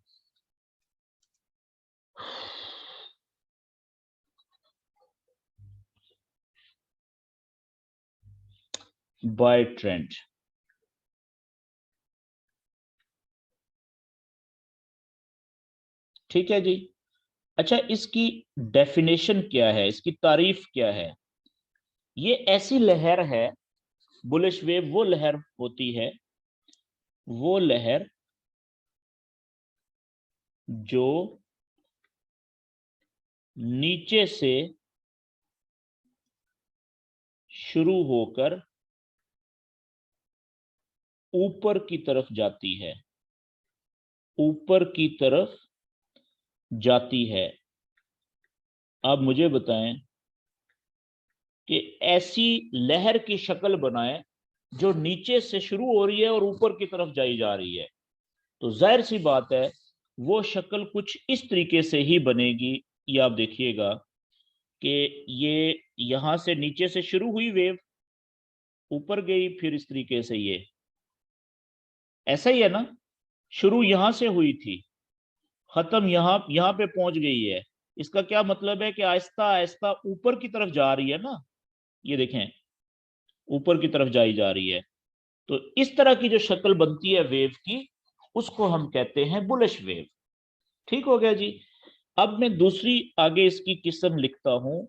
Buy trend. ठीक है जी। अच्छा, इसकी डेफिनेशन क्या है, इसकी तारीफ क्या है? ये ऐसी लहर है, बुलिश वेव वो लहर होती है, वो लहर जो नीचे से शुरू होकर ऊपर की तरफ जाती है, ऊपर की तरफ जाती है। आप मुझे बताएं कि ऐसी लहर की शक्ल बनाएं जो नीचे से शुरू हो रही है और ऊपर की तरफ जाई जा रही है। तो जाहिर सी बात है वो शक्ल कुछ इस तरीके से ही बनेगी। ये आप देखिएगा कि ये यहां से नीचे से शुरू हुई वेव, ऊपर गई, फिर इस तरीके से ये ऐसा ही है ना। शुरू यहां से हुई थी, खत्म यहां यहां पे पहुंच गई है। इसका क्या मतलब है कि आहिस्ता आहिस्ता ऊपर की तरफ जा रही है ना। ये देखें, ऊपर की तरफ जाई जा रही है। तो इस तरह की जो शक्ल बनती है वेव की, उसको हम कहते हैं बुलिश वेव। ठीक हो गया जी। अब मैं दूसरी आगे इसकी किस्म लिखता हूं।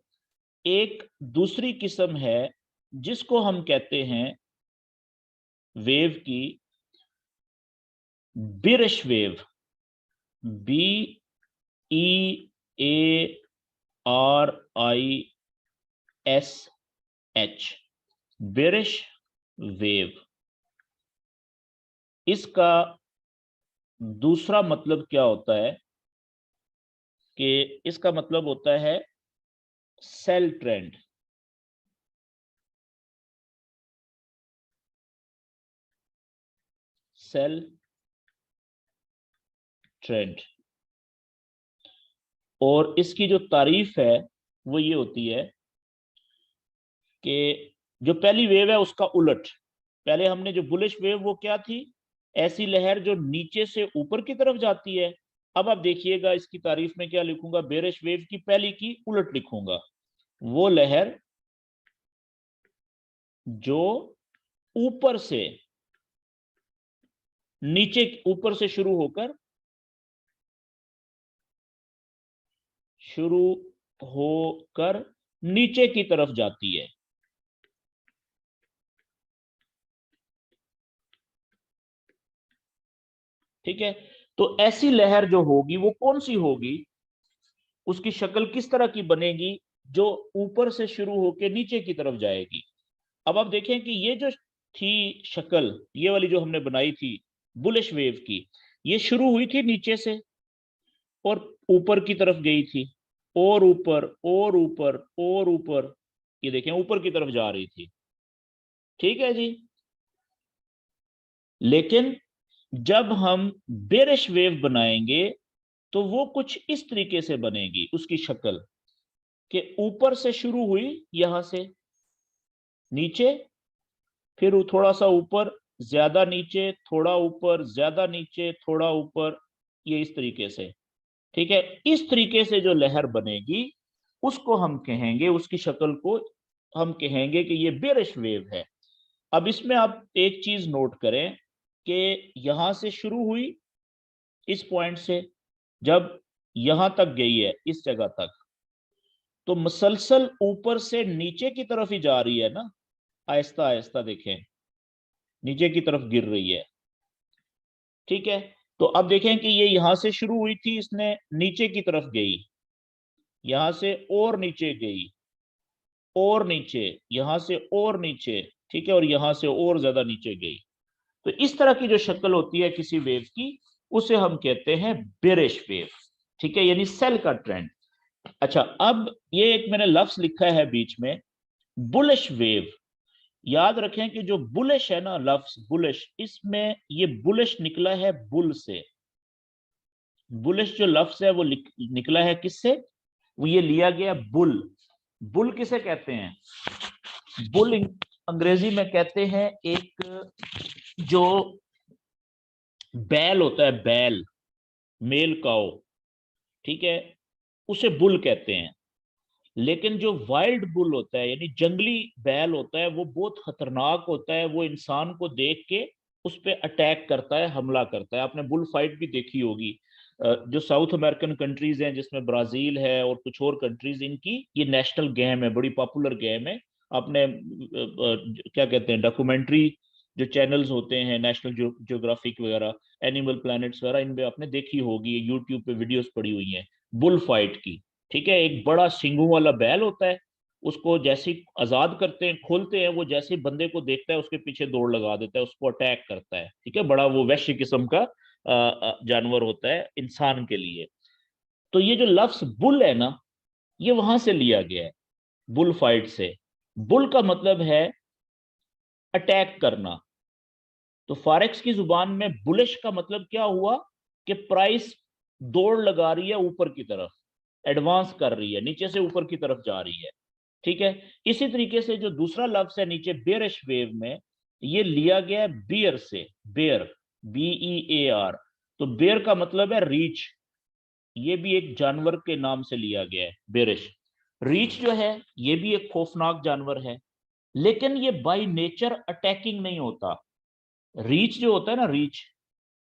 एक दूसरी किस्म है जिसको हम कहते हैं वेव की bearish wave, BEARISH, bearish wave. इसका दूसरा मतलब क्या होता है कि इसका मतलब होता है सेल ट्रेंड। Cell trend. और इसकी जो तारीफ है वो ये होती है कि जो पहली वेव है उसका उलट। पहले हमने जो बुलिश वेव वो क्या थी, ऐसी लहर जो नीचे से ऊपर की तरफ जाती है। अब आप देखिएगा इसकी तारीफ में क्या लिखूंगा, बेरिश वेव की पहली की उलट लिखूंगा, वो लहर जो ऊपर से नीचे, ऊपर से शुरू होकर नीचे की तरफ जाती है। ठीक है, तो ऐसी लहर जो होगी वो कौन सी होगी, उसकी शक्ल किस तरह की बनेगी, जो ऊपर से शुरू होकर नीचे की तरफ जाएगी। अब आप देखें कि ये जो थी शक्ल, ये वाली जो हमने बनाई थी बुलिश वेव की, ये शुरू हुई थी नीचे से और ऊपर की तरफ गई थी, और ऊपर और ऊपर और ऊपर, ये देखें ऊपर की तरफ जा रही थी। ठीक है जी। लेकिन जब हम बेरिश वेव बनाएंगे तो वो कुछ इस तरीके से बनेगी, उसकी शक्ल कि ऊपर से शुरू हुई यहां से नीचे, फिर थोड़ा सा ऊपर, ज्यादा नीचे, थोड़ा ऊपर, ज्यादा नीचे, थोड़ा ऊपर, ये इस तरीके से। ठीक है, इस तरीके से जो लहर बनेगी उसको हम कहेंगे, उसकी शक्ल को हम कहेंगे कि ये बेरिश वेव है। अब इसमें आप एक चीज नोट करें कि यहां से शुरू हुई इस पॉइंट से, जब यहां तक गई है इस जगह तक, तो मुसलसल ऊपर से नीचे की तरफ ही जा रही है ना, आहिस्ता आहिस्ता देखें नीचे की तरफ गिर रही है। ठीक है, तो अब देखें कि ये यहां से शुरू हुई थी, इसने नीचे की तरफ गई, यहां से और नीचे गई, और नीचे, यहां से और नीचे, ठीक है, और यहां से और ज्यादा नीचे गई। तो इस तरह की जो शक्ल होती है किसी वेव की, उसे हम कहते हैं बेरिश वेव। ठीक है, यानी सेल का ट्रेंड। अच्छा, अब ये एक मैंने लफ्ज लिखा है बीच में, बुलिश वेव। याद रखें कि जो बुलिश है ना, लफ्ज बुलिश, इसमें ये बुलिश निकला है बुल से। बुलिश जो लफ्ज है वो निकला है किससे, वो ये लिया गया बुल। बुल किसे कहते हैं, बुल अंग्रेजी में कहते हैं एक जो बैल होता है, बैल, मेल काओ, ठीक है, उसे बुल कहते हैं। लेकिन जो वाइल्ड बुल होता है, यानी जंगली बैल होता है, वो बहुत खतरनाक होता है, वो इंसान को देख के उस पर अटैक करता है, हमला करता है। आपने बुल फाइट भी देखी होगी। जो साउथ अमेरिकन कंट्रीज हैं, जिसमें ब्राजील है और कुछ और कंट्रीज, इनकी ये नेशनल गेम है, बड़ी पॉपुलर गेम है। आपने क्या कहते हैं, डॉक्यूमेंट्री जो चैनल्स होते हैं, नेशनल ज्योग्राफिक वगैरह, एनिमल प्लैनेट्स वगैरह, इनमें आपने देखी होगी, यूट्यूब पे वीडियोस पड़ी हुई हैं बुल फाइट की। ठीक है, एक बड़ा सिंगों वाला बैल होता है, उसको जैसे ही आजाद करते हैं, खोलते हैं, वो जैसे ही बंदे को देखता है उसके पीछे दौड़ लगा देता है, उसको अटैक करता है। ठीक है, बड़ा वो वैश्य किस्म का जानवर होता है इंसान के लिए। तो ये जो लफ्ज बुल है ना, ये वहां से लिया गया है, बुल फाइट से। बुल का मतलब है अटैक करना। तो फॉरेक्स की जुबान में बुलिश का मतलब क्या हुआ, कि प्राइस दौड़ लगा रही है ऊपर की तरफ, एडवांस कर रही है, नीचे से ऊपर की तरफ जा रही है। ठीक है, इसी तरीके से जो दूसरा लफ्ज है नीचे बेयरिश वेव में, ये लिया गया है बियर से, बेयर, BEAR। तो बेयर का मतलब है रीछ, ये भी एक जानवर के नाम से लिया गया है, बेरिश। रीछ जो है ये भी एक खौफनाक जानवर है, लेकिन ये बाय नेचर अटैकिंग नहीं होता। रीच जो होता है ना, रीच,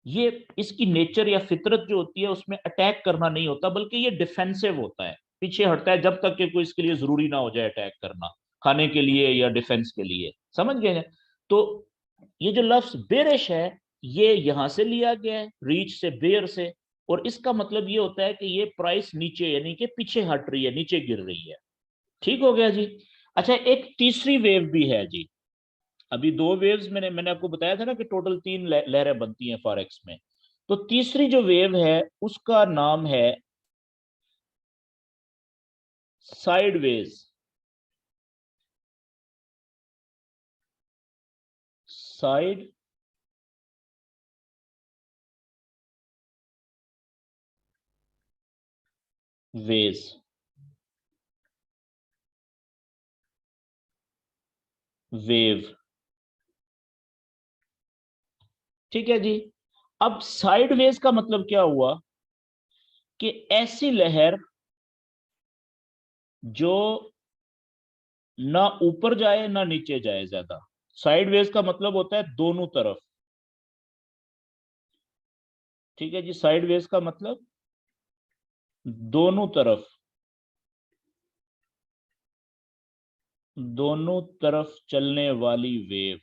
ये इसकी नेचर या फितरत जो होती है उसमें अटैक करना नहीं होता, बल्कि ये डिफेंसिव होता है, पीछे हटता है जब तक कि कोई इसके लिए जरूरी ना हो जाए अटैक करना, खाने के लिए या डिफेंस के लिए। समझ गए। तो ये जो लफ्ज बेरिश है, ये यहां से लिया गया है, रीच से, बेयर से। और इसका मतलब ये होता है कि ये प्राइस नीचे, यानी कि पीछे हट रही है, नीचे गिर रही है। ठीक हो गया जी। अच्छा, एक तीसरी वेव भी है जी। अभी दो वेव्स मैंने आपको बताया था ना कि टोटल तीन लहरें बनती हैं फॉरेक्स में। तो तीसरी जो वेव है उसका नाम है साइडवेज। Side veg. वेव। ठीक है जी। अब साइडवेज का मतलब क्या हुआ कि ऐसी लहर जो ना ऊपर जाए ना नीचे जाए ज्यादा। साइडवेज का मतलब होता है दोनों तरफ। ठीक है जी, साइडवेज का मतलब दोनों तरफ। दोनों तरफ चलने वाली वेव।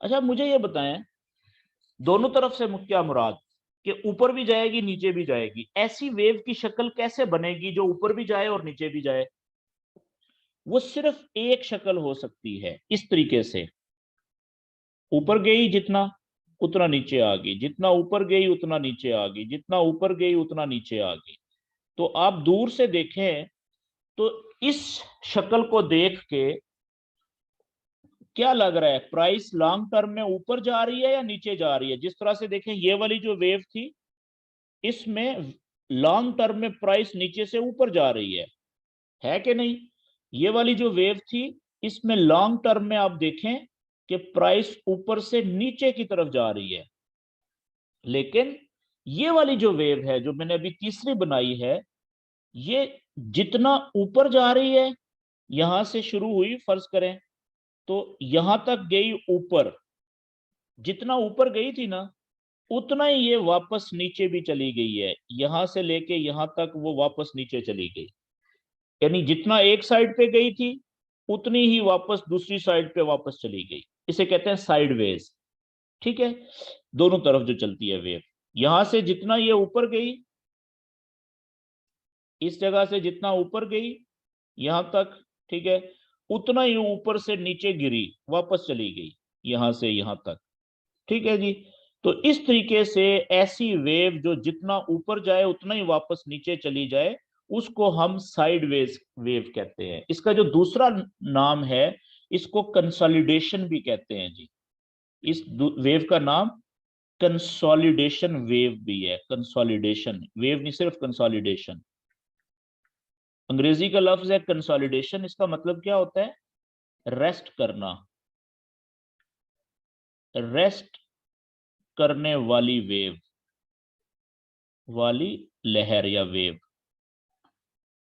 अच्छा मुझे ये बताएं, दोनों तरफ से क्या मुराद, कि ऊपर भी जाएगी नीचे भी जाएगी। ऐसी वेव की शक्ल कैसे बनेगी जो ऊपर भी जाए और नीचे भी जाए? वो सिर्फ एक शक्ल हो सकती है इस तरीके से, ऊपर गई जितना उतना नीचे आ गई, जितना ऊपर गई उतना नीचे आ गई, जितना ऊपर गई उतना नीचे आ गई। तो आप दूर से देखें तो इस शक्ल को देख के क्या लग रहा है, प्राइस लॉन्ग टर्म में ऊपर जा रही है या नीचे जा रही है? जिस तरह से देखें ये वाली जो वेव थी, इसमें लॉन्ग टर्म में प्राइस नीचे से ऊपर जा रही है कि नहीं? ये वाली जो वेव थी, इसमें लॉन्ग टर्म में आप देखें कि प्राइस ऊपर से नीचे की तरफ जा रही है। लेकिन ये वाली जो वेव है जो मैंने अभी तीसरी बनाई है, ये जितना ऊपर जा रही है, यहां से शुरू हुई फर्ज करें तो यहां तक गई ऊपर, जितना ऊपर गई थी ना उतना ही ये वापस नीचे भी चली गई है। यहां से लेके यहां तक वो वापस नीचे चली गई। यानी जितना एक साइड पे गई थी उतनी ही वापस दूसरी साइड पे वापस चली गई। इसे कहते हैं साइडवेज। ठीक है, दोनों तरफ जो चलती है वेव, यहां से जितना ये ऊपर गई, इस जगह से जितना ऊपर गई यहां तक, ठीक है, उतना ही ऊपर से नीचे गिरी, वापस चली गई यहां से यहां तक। ठीक है जी। तो इस तरीके से ऐसी वेव जो जितना ऊपर जाए उतना ही वापस नीचे चली जाए, उसको हम साइडवेज वेव कहते हैं। इसका जो दूसरा नाम है, इसको कंसोलिडेशन भी कहते हैं जी। इस वेव का नाम कंसोलिडेशन वेव भी है। कंसोलिडेशन वेव नहीं, सिर्फ कंसोलिडेशन। अंग्रेजी का लफ्ज है कंसोलिडेशन। इसका मतलब क्या होता है? रेस्ट करना, रेस्ट करने वाली वेव, वाली लहर या वेव,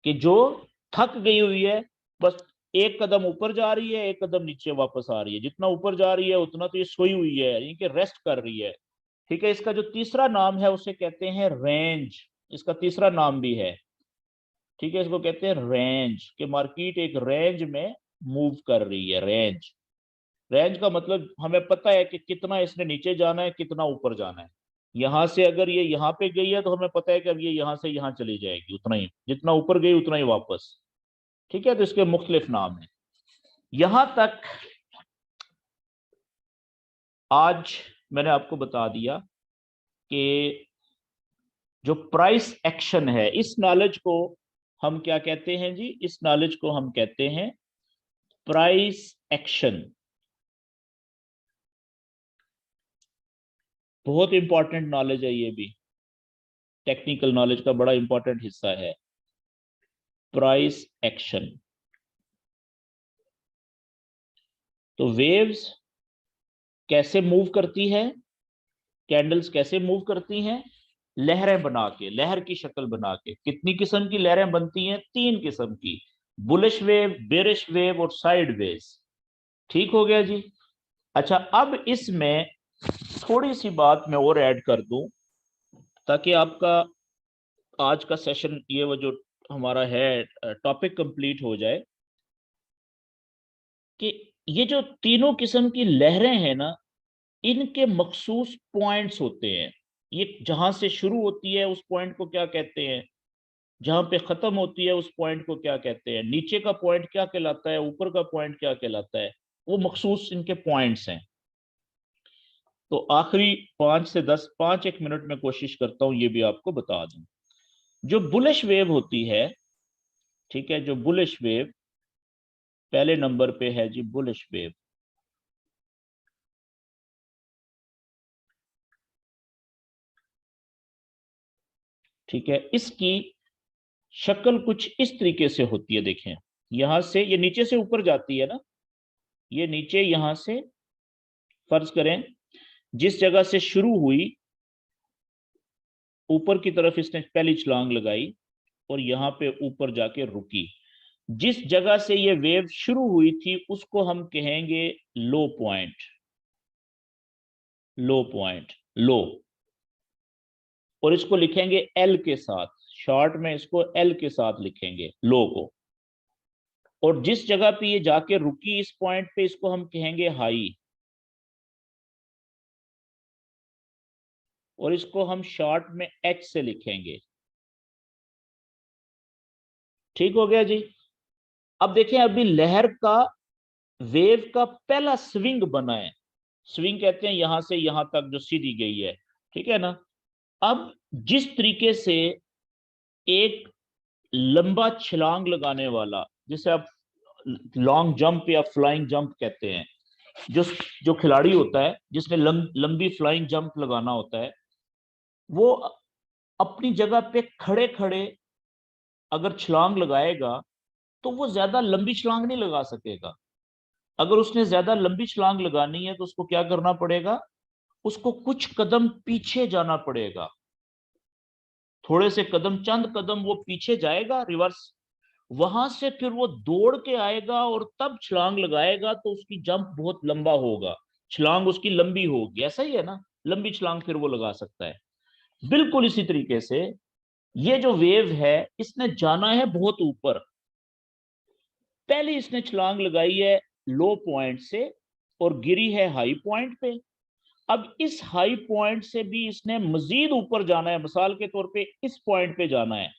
कि जो थक गई हुई है, बस एक कदम ऊपर जा रही है एक कदम नीचे वापस आ रही है। जितना ऊपर जा रही है उतना तो ये सोई हुई है, यानी कि रेस्ट कर रही है। ठीक है, इसका जो तीसरा नाम है उसे कहते हैं रेंज। इसका तीसरा नाम भी है। ठीक है, इसको कहते हैं रेंज, कि मार्केट एक रेंज में मूव कर रही है। रेंज, रेंज का मतलब हमें पता है कि कितना इसने नीचे जाना है कितना ऊपर जाना है। यहां से अगर ये यहाँ पे गई है तो हमें पता है कि अब ये यहाँ से यहाँ चली जाएगी, उतना ही जितना ऊपर गई उतना ही वापस। ठीक है, तो इसके मुख्तलिफ नाम है। यहां तक आज मैंने आपको बता दिया कि जो प्राइस एक्शन है, इस नॉलेज को हम क्या कहते हैं जी? इस नॉलेज को हम कहते हैं प्राइस एक्शन। बहुत इंपॉर्टेंट नॉलेज है ये भी, टेक्निकल नॉलेज का बड़ा इंपॉर्टेंट हिस्सा है, प्राइस एक्शन। तो वेव्स कैसे मूव करती है, कैंडल्स कैसे मूव करती हैं? लहरें बना के, लहर की शक्ल बना के। कितनी किस्म की लहरें बनती हैं? तीन किस्म की, बुलिश वेव, बेरिश वेव और साइड वेव। ठीक हो गया जी। अच्छा, अब इसमें थोड़ी सी बात मैं और ऐड कर दूं ताकि आपका आज का सेशन, ये वो जो हमारा है टॉपिक कंप्लीट हो जाए। कि ये जो तीनों किस्म की लहरें हैं ना, इनके मखसूस पॉइंट्स होते हैं। ये जहां से शुरू होती है उस पॉइंट को क्या कहते हैं? जहां पे खत्म होती है उस पॉइंट को क्या कहते हैं, नीचे का पॉइंट क्या कहलाता है, ऊपर का पॉइंट क्या कहलाता है, वो मखसूस इनके पॉइंट्स हैं। तो आखिरी 5 से 10 5 1 मिनट में कोशिश करता हूं ये भी आपको बता दूं। जो बुलिश वेव होती है, ठीक है, जो बुलिश वेव पहले नंबर पे है जी, बुलिश वेव। ठीक है, इसकी शक्ल कुछ इस तरीके से होती है, देखें यहां से ये नीचे से ऊपर जाती है ना, ये नीचे यहां से, फर्ज करें जिस जगह से शुरू हुई ऊपर की तरफ इसने पहली छलांग लगाई और यहां पे ऊपर जाके रुकी। जिस जगह से ये वेव शुरू हुई थी उसको हम कहेंगे लो पॉइंट, लो पॉइंट, लो। और इसको लिखेंगे एल के साथ, शॉर्ट में इसको एल के साथ लिखेंगे लो को। और जिस जगह पे ये जाके रुकी इस पॉइंट पे, इसको हम कहेंगे हाई, और इसको हम शॉर्ट में एच से लिखेंगे। ठीक हो गया जी। अब देखें, अभी लहर का, वेव का पहला स्विंग बना है, स्विंग कहते हैं यहां से यहां तक जो सीधी गई है, ठीक है ना। अब जिस तरीके से एक लंबा छलांग लगाने वाला, जिसे आप लॉन्ग जंप या फ्लाइंग जंप कहते हैं, जो जो खिलाड़ी होता है जिसने लंबी फ्लाइंग जंप लगाना होता है, वो अपनी जगह पे खड़े खड़े अगर छलांग लगाएगा तो वो ज्यादा लंबी छलांग नहीं लगा सकेगा। अगर उसने ज्यादा लंबी छलांग लगानी है तो उसको क्या करना पड़ेगा, उसको कुछ कदम पीछे जाना पड़ेगा, थोड़े से कदम, चंद कदम वो पीछे जाएगा रिवर्स, वहां से फिर वो दौड़ के आएगा और तब छलांग लगाएगा, तो उसकी जंप बहुत लंबा होगा, छलांग उसकी लंबी होगी, ऐसा ही है ना, लंबी छलांग फिर वो लगा सकता है। बिल्कुल इसी तरीके से ये जो वेव है इसने जाना है बहुत ऊपर, पहले इसने छलांग लगाई है लो पॉइंट से और गिरी है हाई पॉइंट पे। अब इस हाई पॉइंट से भी इसने मजीद ऊपर जाना है, मिसाल के तौर पे इस पॉइंट पे जाना है,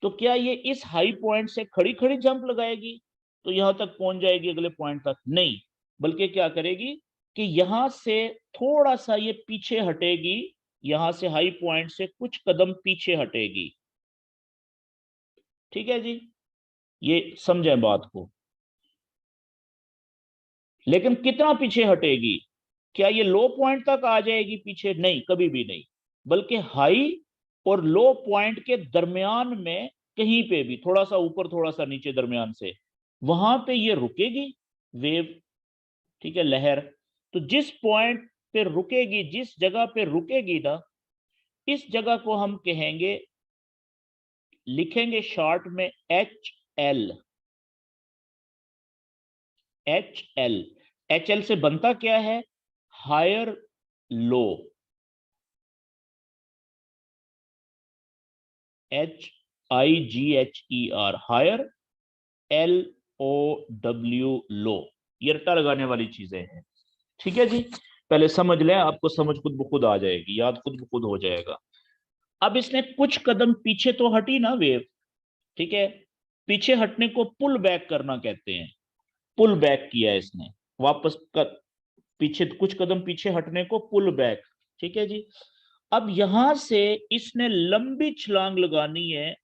तो क्या ये इस हाई पॉइंट से खड़ी खड़ी जंप लगाएगी तो यहां तक पहुंच जाएगी अगले पॉइंट तक? नहीं, बल्कि क्या करेगी कि यहां से थोड़ा सा ये पीछे हटेगी, यहां से हाई पॉइंट से कुछ कदम पीछे हटेगी। ठीक है जी, ये समझें बात को। लेकिन कितना पीछे हटेगी, क्या ये लो पॉइंट तक आ जाएगी पीछे? नहीं, कभी भी नहीं, बल्कि हाई और लो पॉइंट के दरमियान में कहीं पे भी, थोड़ा सा ऊपर थोड़ा सा नीचे दरमियान से, वहां पे ये रुकेगी वेव, ठीक है, लहर। तो जिस पॉइंट पे रुकेगी, जिस जगह पे रुकेगी ना, इस जगह को हम कहेंगे, लिखेंगे शॉर्ट में H L, H L. H L से बनता क्या है, higher low, HIGHER, higher, LOW, low. ये रट्टा लगाने वाली चीजें हैं। ठीक है जी, पहले समझ लें, आपको समझ खुद ब खुद आ जाएगी, याद खुद ब खुद हो जाएगा। अब इसने कुछ कदम पीछे तो हटी ना वेव, ठीक है, पीछे हटने को पुल बैक करना कहते हैं, पुल बैक किया इसने, वापस कर, पीछे कुछ कदम पीछे हटने को पुल बैक। ठीक है जी। अब यहां से इसने लंबी छलांग लगानी है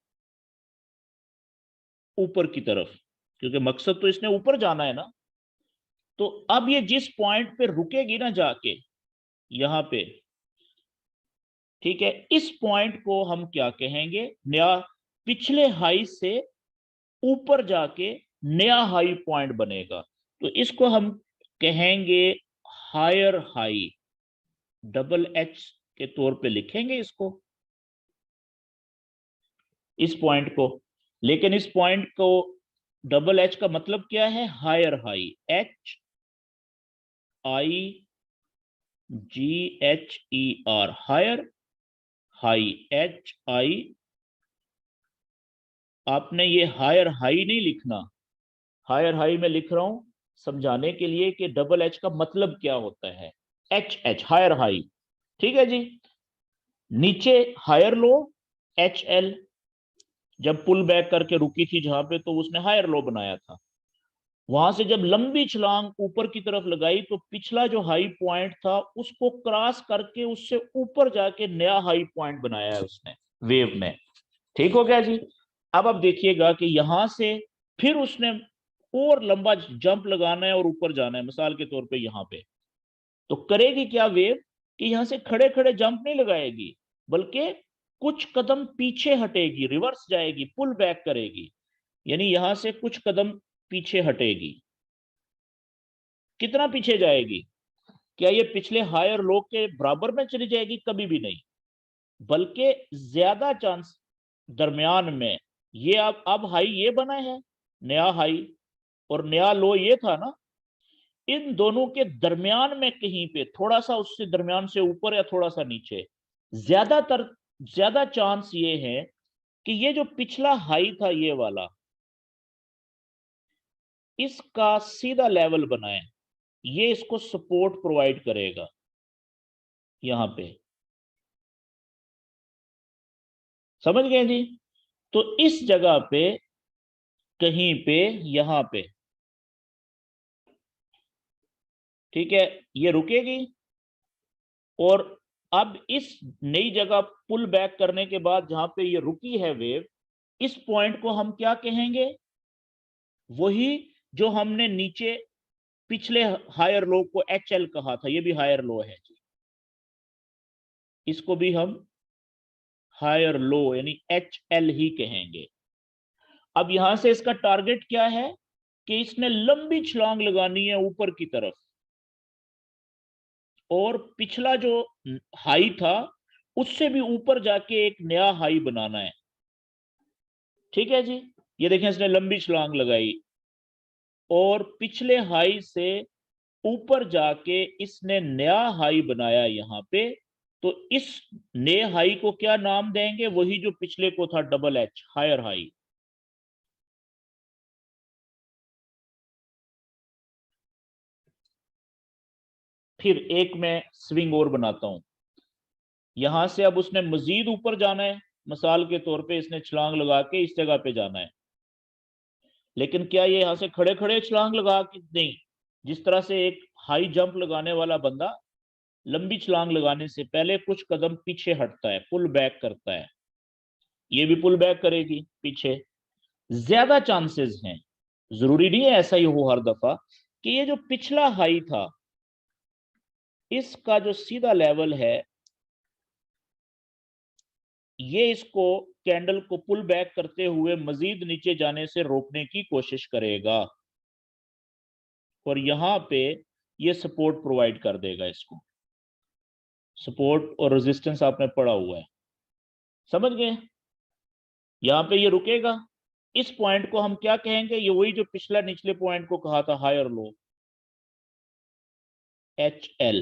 ऊपर की तरफ, क्योंकि मकसद तो इसने ऊपर जाना है ना। तो अब ये जिस पॉइंट पे रुकेगी ना जाके, यहां पे, ठीक है, इस पॉइंट को हम क्या कहेंगे, नया, पिछले हाई से ऊपर जाके नया हाई पॉइंट बनेगा, तो इसको हम कहेंगे हायर हाई, डबल एच के तौर पे लिखेंगे इसको, इस पॉइंट को। लेकिन इस पॉइंट को, डबल एच का मतलब क्या है, higher high, HIGHER, higher high, HI। आपने ये हायर हाई नहीं लिखना, हायर हाई में लिख रहा हूं समझाने के लिए कि डबल एच का मतलब क्या होता है, HH, हायर हाई। ठीक है जी, नीचे हायर लो, HL, जब पुल बैक करके रुकी थी जहां पे, तो उसने हायर लो बनाया था। वहां से जब लंबी छलांग ऊपर की तरफ लगाई तो पिछला जो हाई पॉइंट था उसको क्रॉस करके उससे ऊपर जाके नया हाई पॉइंट बनाया है उसने वेव ने। ठीक हो गया जी। अब आप देखिएगा कि यहां से फिर उसने और लंबा जंप लगाना है और ऊपर जाना है, मिसाल के तौर पे यहां पे। तो करेगी क्या वेव कि यहां से खड़े खड़े जंप नहीं लगाएगी, बल्कि कुछ कदम पीछे हटेगी, रिवर्स जाएगी, पुल बैक करेगी, यानी यहां से कुछ कदम पीछे हटेगी। कितना पीछे जाएगी? क्या ये पिछले हायर लो के बराबर में चली जाएगी? कभी भी नहीं, बल्कि ज्यादा चांस दरमियान में। ये अब हाई ये बना है, नया हाई, और नया लो ये था ना, इन दोनों के दरमियान में कहीं पे थोड़ा सा, उससे दरमियान से ऊपर या थोड़ा सा नीचे, ज्यादातर ज्यादा चांस ये है कि ये जो पिछला हाई था ये वाला, इसका सीधा लेवल बनाए, ये इसको सपोर्ट प्रोवाइड करेगा यहां पे। समझ गए जी? तो इस जगह पे कहीं पे, यहां पे, ठीक है, ये रुकेगी। और अब इस नई जगह पुल बैक करने के बाद जहां पे ये रुकी है वेव, इस पॉइंट को हम क्या कहेंगे? वही जो हमने नीचे पिछले हायर लो को एच एल कहा था, ये भी हायर लो है जी, इसको भी हम हायर लो यानी एच एल ही कहेंगे। अब यहां से इसका टारगेट क्या है कि इसने लंबी छलांग लगानी है ऊपर की तरफ, और पिछला जो हाई था उससे भी ऊपर जाके एक नया हाई बनाना है। ठीक है जी। ये देखें, इसने लंबी छलांग लगाई और पिछले हाई से ऊपर जाके इसने नया हाई बनाया यहां पे। तो इस नए हाई को क्या नाम देंगे? वही जो पिछले को था, डबल एच, हायर हाई। फिर एक मैं स्विंग और बनाता हूं। यहां से अब उसने मजीद ऊपर जाना है, मिसाल के तौर पे इसने छलांग लगा के इस जगह पे जाना है। लेकिन क्या ये यहां से खड़े खड़े छलांग लगा के नहीं, जिस तरह से एक हाई जंप लगाने वाला बंदा लंबी छलांग लगाने से पहले कुछ कदम पीछे हटता है, पुल बैक करता है, ये भी पुल बैक करेगी पीछे। ज्यादा चांसेस हैं, जरूरी नहीं है ऐसा ही हो हर दफा, कि ये जो पिछला हाई था इसका जो सीधा लेवल है, ये इसको, कैंडल को पुल बैक करते हुए मजीद नीचे जाने से रोकने की कोशिश करेगा, और यहां पे ये सपोर्ट प्रोवाइड कर देगा इसको। सपोर्ट और रेजिस्टेंस आपने पढ़ा हुआ है, समझ गए? यहां पे ये रुकेगा। इस पॉइंट को हम क्या कहेंगे? ये वही जो पिछला निचले पॉइंट को कहा था हायर लो, एच एल।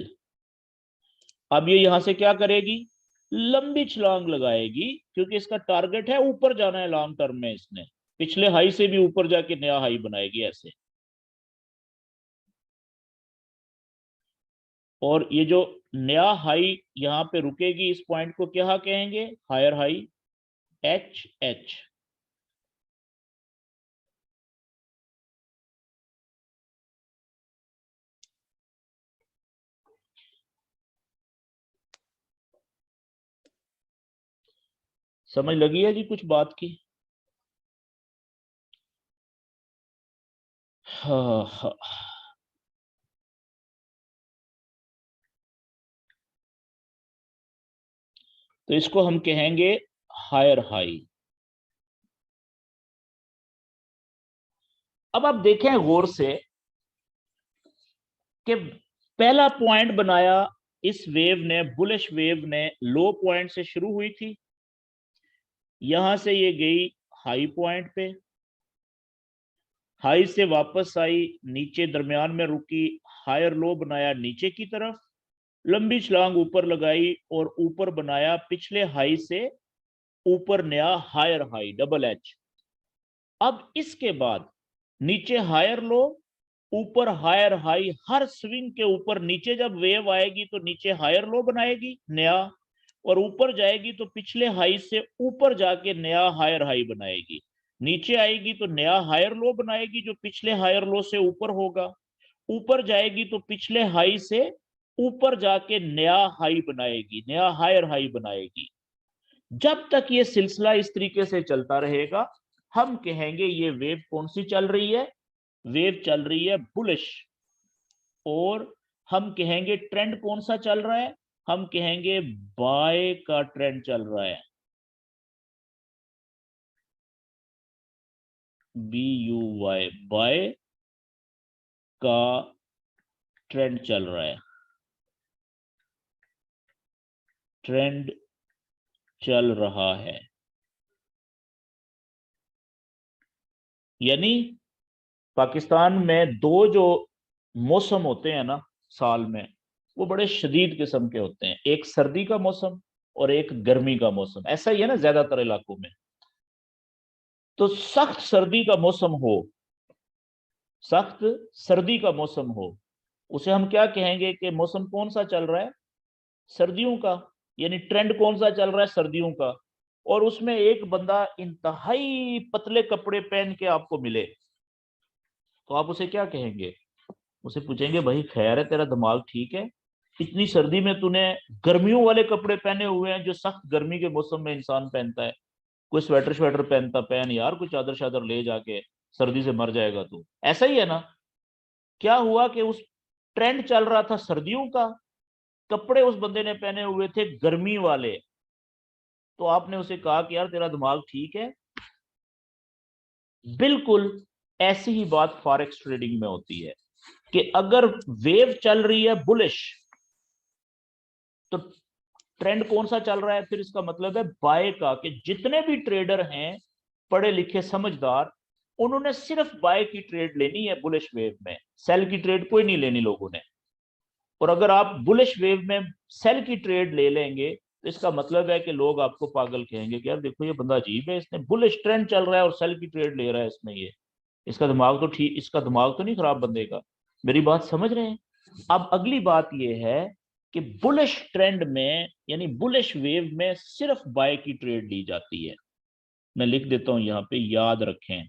अब ये यहां से क्या करेगी? लंबी छलांग लगाएगी, क्योंकि इसका टारगेट है ऊपर जाना है लॉन्ग टर्म में। इसने पिछले हाई से भी ऊपर जाके नया हाई बनाएगी ऐसे। और ये जो नया हाई यहां पे रुकेगी, इस पॉइंट को क्या कहेंगे? Higher high, H H. समझ लगी है जी कुछ बात की? हाँ हाँ। तो इसको हम कहेंगे हायर हाई। अब आप देखें गौर से कि पहला पॉइंट बनाया इस वेव ने, बुलिश वेव ने, लो पॉइंट से शुरू हुई थी, यहां से ये गई हाई पॉइंट पे, हाई से वापस आई, नीचे दरमियान में रुकी, हायर लो बनाया नीचे की तरफ, लंबी छलांग ऊपर लगाई और ऊपर बनाया पिछले हाई से ऊपर नया हायर हाई, डबल एच। अब इसके बाद नीचे हायर लो, ऊपर हायर हाई, हर स्विंग के ऊपर नीचे जब वेव आएगी तो नीचे हायर लो बनाएगी नया, और ऊपर जाएगी तो पिछले हाई से ऊपर जाके नया हायर हाई बनाएगी, नीचे आएगी तो नया हायर लो बनाएगी जो पिछले हायर लो से ऊपर होगा, ऊपर जाएगी तो पिछले हाई से ऊपर जाके नया हाई बनाएगी, नया हायर हाई बनाएगी। जब तक ये सिलसिला इस तरीके से चलता रहेगा हम कहेंगे ये वेव कौन सी चल रही है, वेव चल रही है बुलिश। और हम कहेंगे ट्रेंड कौन सा चल रहा है, हम कहेंगे बाय का ट्रेंड चल रहा है, BUY, बाय का ट्रेंड चल रहा है, ट्रेंड चल रहा है। यानी पाकिस्तान में दो जो मौसम होते हैं ना साल में, वो बड़े शदीद किस्म के होते हैं, एक सर्दी का मौसम और एक गर्मी का मौसम, ऐसा ही है ना ज्यादातर इलाकों में। तो सख्त सर्दी का मौसम हो, सख्त सर्दी का मौसम हो, उसे हम क्या कहेंगे कि मौसम कौन सा चल रहा है, सर्दियों का, यानी ट्रेंड कौन सा चल रहा है, सर्दियों का। और उसमें एक बंदा इंतहाई पतले कपड़े पहन के आपको मिले तो आप उसे क्या कहेंगे, उसे पूछेंगे भाई खैर है, तेरा दिमाग ठीक है, इतनी सर्दी में तूने गर्मियों वाले कपड़े पहने हुए हैं जो सख्त गर्मी के मौसम में इंसान पहनता है, कोई स्वेटर श्वेटर पहनता, पहन यार, कोई चादर शादर ले जाके, सर्दी से मर जाएगा तू। ऐसा ही है ना। क्या हुआ कि उस ट्रेंड चल रहा था सर्दियों का, कपड़े उस बंदे ने पहने हुए थे गर्मी वाले, तो आपने उसे कहा कि यार तेरा दिमाग ठीक है। बिल्कुल ऐसी ही बात फॉरेक्स ट्रेडिंग में होती है कि अगर वेव चल रही है बुलिश तो ट्रेंड कौन सा चल रहा है, फिर इसका मतलब है बाय का, कि जितने भी ट्रेडर हैं पढ़े लिखे समझदार, उन्होंने सिर्फ बाय की ट्रेड लेनी है बुलिश वेव में, सेल की ट्रेड कोई नहीं लेनी लोगों ने। और अगर आप बुलिश वेव में सेल की ट्रेड ले लेंगे तो इसका मतलब है कि लोग आपको पागल कहेंगे कि यार देखो ये बंदा अजीब है, इसने बुलिश ट्रेंड चल रहा है और सेल की ट्रेड ले रहा है इसमें, ये इसका दिमाग तो ठीक, इसका दिमाग तो नहीं खराब बंदे का। मेरी बात समझ रहे हैं। अब अगली बात यह है कि बुलिश ट्रेंड में यानी बुलिश वेव में सिर्फ बाय की ट्रेड ली जाती है। मैं लिख देता हूं यहां पे, याद रखें,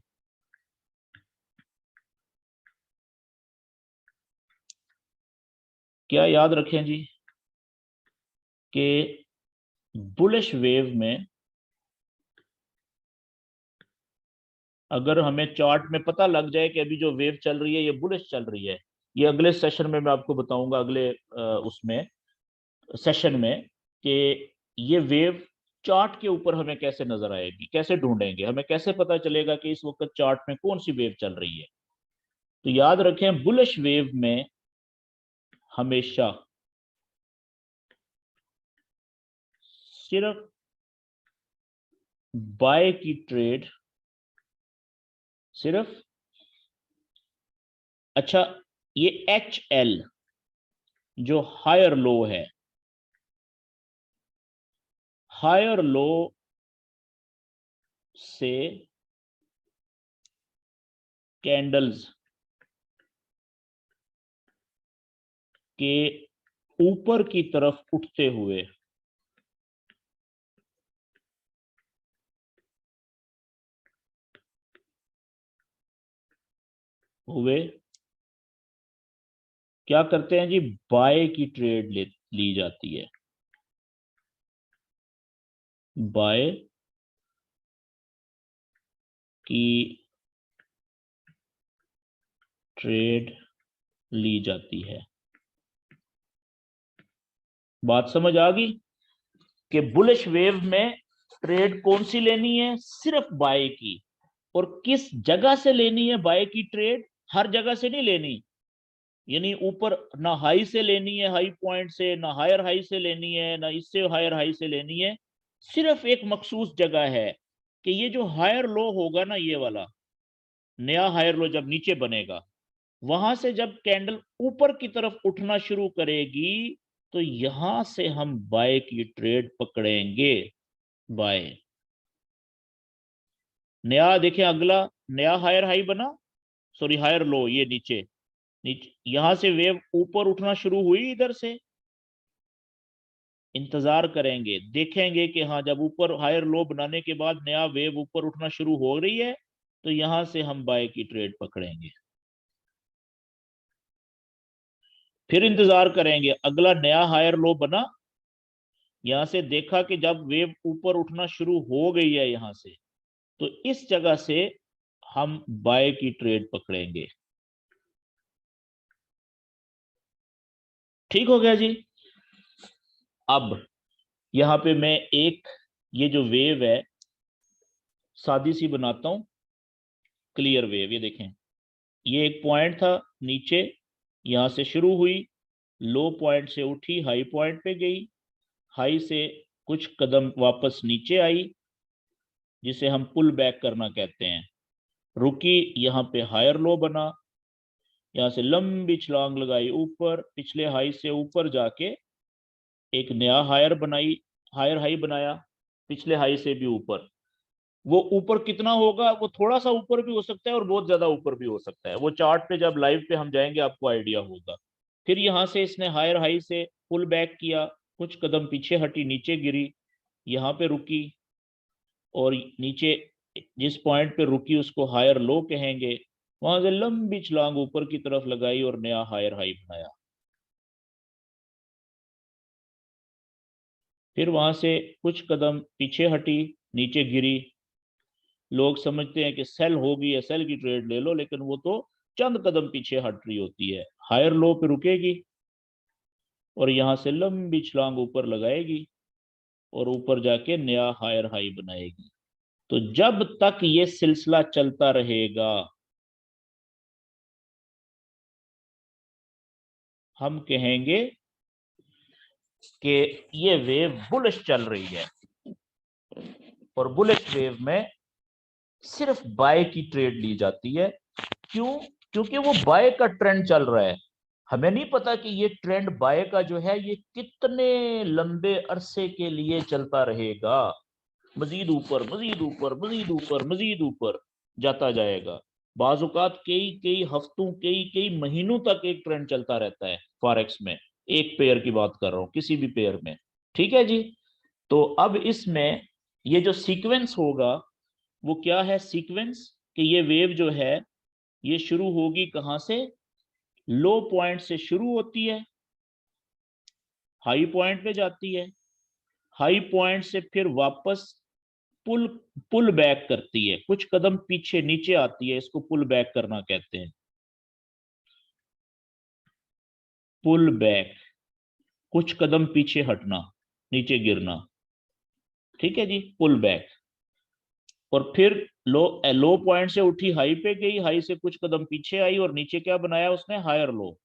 क्या याद रखें जी, कि बुलिश वेव में अगर हमें चार्ट में पता लग जाए कि अभी जो वेव चल रही है ये बुलिश चल रही है, ये अगले सेशन में मैं आपको बताऊंगा, अगले उसमें सेशन में, कि ये वेव चार्ट के ऊपर हमें कैसे नजर आएगी, कैसे ढूंढेंगे, हमें कैसे पता चलेगा कि इस वक्त चार्ट में कौन सी वेव चल रही है। तो याद रखें बुलिश वेव में हमेशा सिर्फ बाय की ट्रेड, सिर्फ, अच्छा, ये HL जो हायर लो है, हायर लो से कैंडल्स के ऊपर की तरफ उठते हुए क्या करते हैं जी, बाय की ट्रेड ली जाती है, बाय की ट्रेड ली जाती है। बात समझ आ गई कि बुलिश वेव में ट्रेड कौन सी लेनी है, सिर्फ बाय की। और किस जगह से लेनी है बाय की ट्रेड, हर जगह से नहीं लेनी, यानी ऊपर ना हाई से लेनी है, हाई पॉइंट से, ना हायर हाई से लेनी है, ना इससे हायर हाई से लेनी है, सिर्फ एक मखसूस जगह है कि ये जो हायर लो होगा ना, ये वाला नया हायर लो जब नीचे बनेगा, वहां से जब कैंडल ऊपर की तरफ उठना शुरू करेगी तो यहां से हम बाय की ट्रेड पकड़ेंगे, बाय। नया देखें, अगला नया हायर हाई बना, सॉरी हायर लो, ये नीचे, नीचे यहां से वेव ऊपर उठना शुरू हुई इधर से, इंतजार करेंगे, देखेंगे कि हाँ जब ऊपर हायर लो बनाने के बाद नया वेव ऊपर उठना शुरू हो रही है तो यहां से हम बाय की ट्रेड पकड़ेंगे। फिर इंतजार करेंगे, अगला नया हायर लो बना, यहां से देखा कि जब वेव ऊपर उठना शुरू हो गई है यहां से, तो इस जगह से हम बाय की ट्रेड पकड़ेंगे। ठीक हो गया जी। अब यहां पे मैं एक ये जो वेव है सादी सी बनाता हूं, क्लियर वेव। ये देखें, ये एक पॉइंट था नीचे, यहां से शुरू हुई, लो पॉइंट से उठी, हाई पॉइंट पे गई, हाई से कुछ कदम वापस नीचे आई, जिसे हम पुल बैक करना कहते हैं, रुकी, यहाँ पे हायर लो बना, यहाँ से लंबी छलांग लगाई ऊपर, पिछले हाई से ऊपर जाके एक नया हायर बनाई, हायर हाई बनाया, पिछले हाई से भी ऊपर। वो ऊपर कितना होगा, वो थोड़ा सा ऊपर भी हो सकता है और बहुत ज्यादा ऊपर भी हो सकता है, वो चार्ट पे जब लाइव पे हम जाएंगे आपको आइडिया होगा। फिर यहां से इसने हायर हाई से पुल बैक किया, कुछ कदम पीछे हटी, नीचे गिरी, यहाँ पे रुकी, और नीचे जिस पॉइंट पे रुकी उसको हायर लो कहेंगे, वहां से लंबी छलांग ऊपर की तरफ लगाई और नया हायर हाई बनाया। फिर वहां से कुछ कदम पीछे हटी, नीचे गिरी, लोग समझते हैं कि सेल होगी या सेल की ट्रेड ले लो, लेकिन वो तो चंद कदम पीछे हट रही होती है, हायर लो पे रुकेगी और यहां से लंबी छलांग ऊपर लगाएगी और ऊपर जाके नया हायर हाई बनाएगी। तो जब तक ये सिलसिला चलता रहेगा हम कहेंगे कि ये वेव बुलिश चल रही है। और बुलिश वेव में सिर्फ बाय की ट्रेड ली जाती है। क्यों? क्योंकि वो बाय का ट्रेंड चल रहा है। हमें नहीं पता कि ये ट्रेंड बाय का जो है ये कितने लंबे अरसे के लिए चलता रहेगा, मजीद ऊपर मजीद ऊपर मजीद ऊपर मजीद ऊपर जाता जाएगा। बाजुकात कई कई हफ्तों कई कई महीनों तक एक ट्रेंड चलता रहता है फॉरेक्स में, एक पेयर की बात कर रहा हूं, किसी भी पेयर में। ठीक है जी। तो अब इसमें ये जो सीक्वेंस होगा वो क्या है, सीक्वेंस कि ये वेव जो है ये शुरू होगी कहां से, लो पॉइंट से शुरू होती है, हाई पॉइंट पे जाती है, हाई पॉइंट से फिर वापस पुल पुल बैक करती है, कुछ कदम पीछे नीचे आती है, इसको पुल बैक करना कहते हैं। पुल बैक, कुछ कदम पीछे हटना, नीचे गिरना। ठीक है जी, पुल बैक। और फिर लो पॉइंट से उठी, हाई पे गई, हाई से कुछ कदम पीछे आई और नीचे क्या बनाया उसने, हायर लो।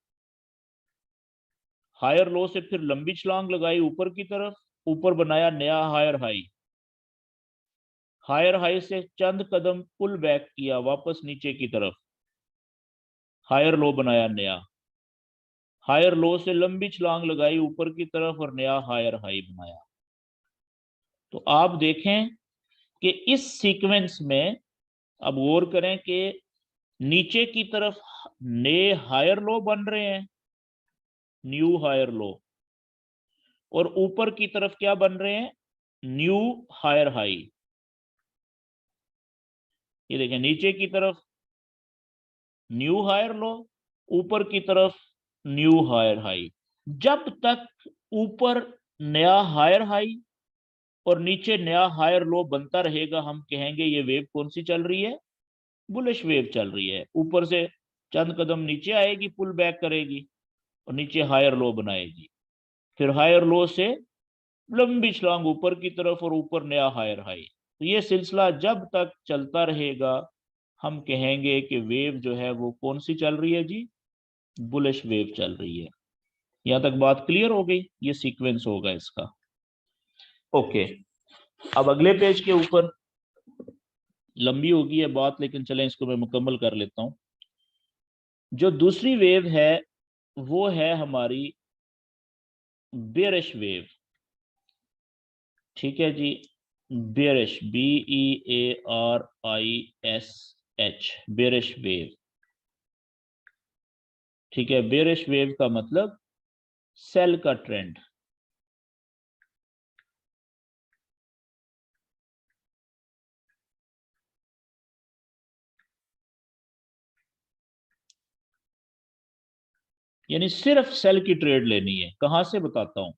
हायर लो से फिर लंबी छलांग लगाई ऊपर की तरफ, ऊपर बनाया नया हायर हाई, हायर हाई से चंद कदम पुल बैक किया वापस नीचे की तरफ, हायर लो बनाया नया, हायर लो से लंबी छलांग लगाई ऊपर की तरफ और नया हायर हाई बनाया। तो आप देखें कि इस सीक्वेंस में, अब गौर करें कि नीचे की तरफ नए हायर लो बन रहे हैं, न्यू हायर लो, और ऊपर की तरफ क्या बन रहे हैं, न्यू हायर हाई। ये देखें, नीचे की तरफ न्यू हायर लो, ऊपर की तरफ न्यू हायर हाई। जब तक ऊपर नया हायर हाई और नीचे नया हायर लो बनता रहेगा हम कहेंगे ये वेव कौन सी चल रही है, बुलिश वेव चल रही है। ऊपर से चंद कदम नीचे आएगी, पुल बैक करेगी और नीचे हायर लो बनाएगी, फिर हायर लो से लंबी छलांग ऊपर की तरफ और ऊपर नया हायर हाई। तो ये सिलसिला जब तक चलता रहेगा हम कहेंगे कि वेव जो है वो कौन सी चल रही है जी, बुलिश वेव चल रही है। यहां तक बात क्लियर हो गई, ये सीक्वेंस होगा इसका। ओके, अब अगले पेज के ऊपर, लंबी होगी है बात लेकिन चलें इसको मैं मुकम्मल कर लेता हूं। जो दूसरी वेव है वो है हमारी बेरिश वेव। ठीक है जी, बेरिश, BEARISH, बेरिश वेव। ठीक है, बेरिश वेव का मतलब सेल का ट्रेंड। यानी सिर्फ सेल की ट्रेड लेनी है। कहां से बताता हूं।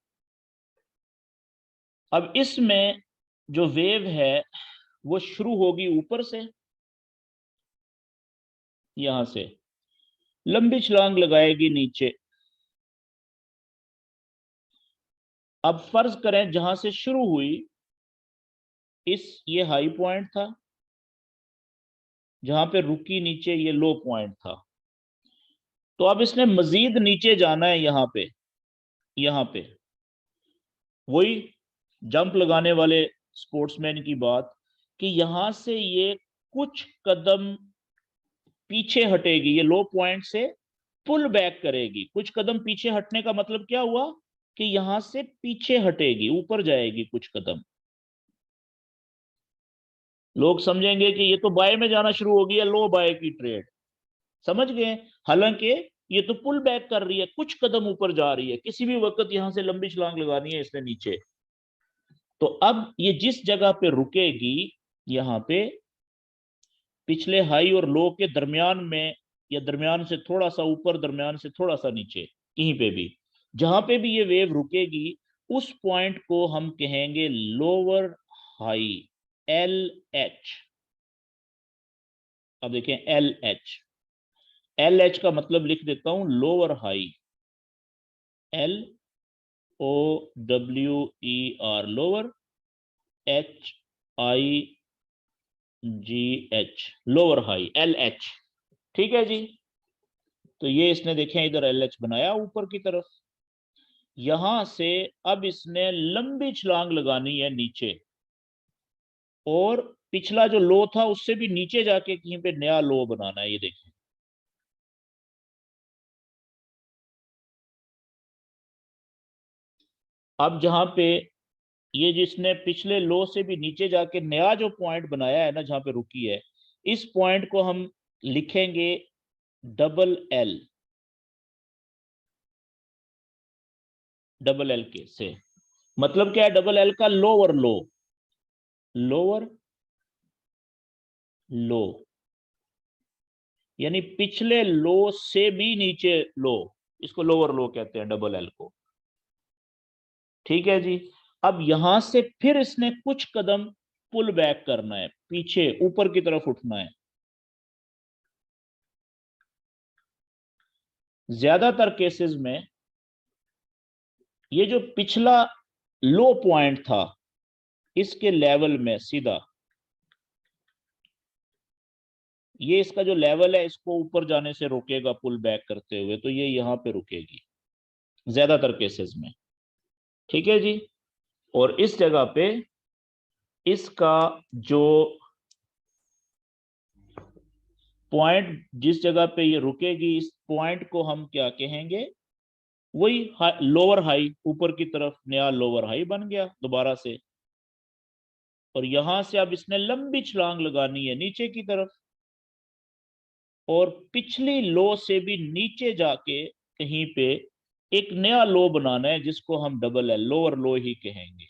अब इसमें जो वेव है वो शुरू होगी ऊपर से, यहां से लंबी छलांग लगाएगी नीचे। अब फर्ज करें जहां से शुरू हुई ये हाई पॉइंट था, जहां पे रुकी नीचे ये लो पॉइंट था। तो अब इसने मजीद नीचे जाना है, यहां पे वही जंप लगाने वाले स्पोर्ट्समैन की बात, कि यहां से ये कुछ कदम पीछे हटेगी, ये लो पॉइंट से पुल बैक करेगी। कुछ कदम पीछे हटने का मतलब क्या हुआ कि यहां से पीछे हटेगी, ऊपर जाएगी कुछ कदम। लोग समझेंगे कि ये तो बाय में जाना शुरू हो गया, लो बाय की ट्रेड, समझ गए। हालांकि ये तो पुल बैक कर रही है, कुछ कदम ऊपर जा रही है, किसी भी वक्त यहां से लंबी छलांग लगानी है इसने नीचे। तो अब ये जिस जगह पे रुकेगी, यहां पे पिछले हाई और लो के दरमियान में, या दरमियान से थोड़ा सा ऊपर, दरमियान से थोड़ा सा नीचे, कहीं पे भी जहां पे भी ये वेव रुकेगी, उस पॉइंट को हम कहेंगे लोअर हाई, एल एच। अब देखें एल एच, एल एच का मतलब लिख देता हूं lower high, L O W E R, lower, H I G H, lower high, L H. ठीक है जी। तो ये इसने देखें इधर एल एच बनाया ऊपर की तरफ। यहां से अब इसने लंबी छलांग लगानी है नीचे, और पिछला जो लो था उससे भी नीचे जाके कहीं पे नया लो बनाना है। ये देखें, अब जहां पे ये जिसने पिछले लो से भी नीचे जाके नया जो पॉइंट बनाया है ना, जहां पे रुकी है, इस पॉइंट को हम लिखेंगे डबल एल, डबल एल के से मतलब क्या है डबल एल का, लोअर लो, लोअर लो, यानी पिछले लो से भी नीचे लो, इसको लोअर लो कहते हैं डबल एल को। ठीक है जी। अब यहां से फिर इसने कुछ कदम पुल बैक करना है, पीछे ऊपर की तरफ उठना है। ज्यादातर केसेस में ये जो पिछला लो पॉइंट था, इसके लेवल में सीधा, ये इसका जो लेवल है इसको ऊपर जाने से रोकेगा पुल बैक करते हुए, तो ये यहां पे रुकेगी ज्यादातर केसेस में। ठीक है जी। और इस जगह पे इसका जो पॉइंट, जिस जगह पे ये रुकेगी, इस पॉइंट को हम क्या कहेंगे, वही लोअर हाई, ऊपर की तरफ नया लोअर हाई बन गया दोबारा से। और यहां से अब इसने लंबी छलांग लगानी है नीचे की तरफ, और पिछली लो से भी नीचे जाके कहीं पे एक नया लो बनाना है, जिसको हम डबल एल, लोअर लो ही कहेंगे।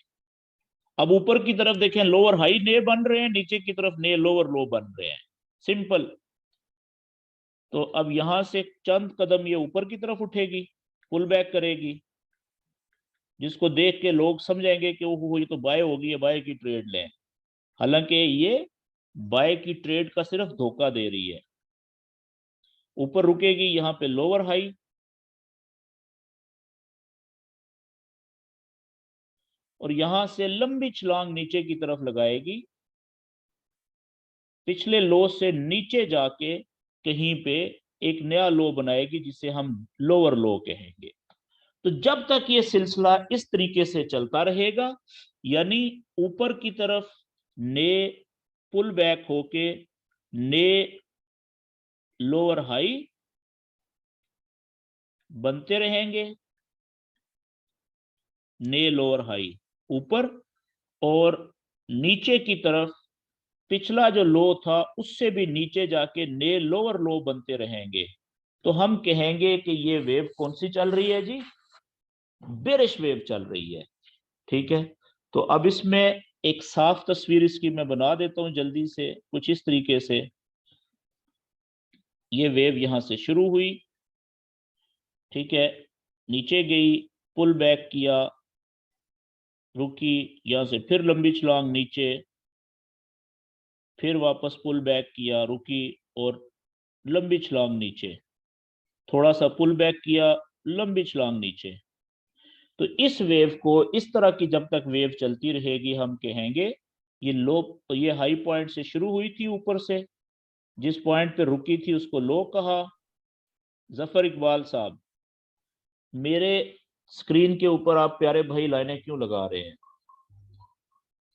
अब ऊपर की तरफ देखें, लोअर हाई नए बन रहे हैं, नीचे की तरफ नए लोअर लो बन रहे हैं, सिंपल। तो अब यहां से चंद कदम ये ऊपर की तरफ उठेगी, पुल बैक करेगी, जिसको देख के लोग समझेंगे कि ओहो ये तो बाय होगी, है बाय की ट्रेड लें। हालांकि ये बाय की ट्रेड का सिर्फ धोखा दे रही है। ऊपर रुकेगी, यहां पे लोअर हाई, और यहां से लंबी छलांग नीचे की तरफ लगाएगी, पिछले लो से नीचे जाके कहीं पे एक नया लो बनाएगी, जिसे हम लोअर लो कहेंगे। तो जब तक ये सिलसिला इस तरीके से चलता रहेगा, यानी ऊपर की तरफ ने पुल बैक होके ने लोअर हाई बनते रहेंगे, ने लोअर हाई ऊपर, और नीचे की तरफ पिछला जो लो था उससे भी नीचे जाके ने लोअर लो बनते रहेंगे। तो हम कहेंगे कि ये वेव कौन सी चल रही है जी, बेरिश वेव चल रही है। ठीक है। तो अब इसमें एक साफ तस्वीर इसकी मैं बना देता हूं जल्दी से, कुछ इस तरीके से। ये वेव यहां से शुरू हुई, ठीक है, नीचे गई, पुल बैक किया, रुकी, यहां से फिर लंबी छलांग नीचे, फिर वापस पुल बैक किया, रुकी और लंबी छलांग नीचे, थोड़ा सा पुल बैक किया, लंबी छलांग नीचे। तो इस वेव को, इस तरह की जब तक वेव चलती रहेगी हम कहेंगे ये लो, ये हाई पॉइंट से शुरू हुई थी ऊपर से, जिस पॉइंट पे रुकी थी उसको लो कहा। जफर इकबाल साहब, मेरे स्क्रीन के ऊपर आप प्यारे भाई लाइनें क्यों लगा रहे हैं?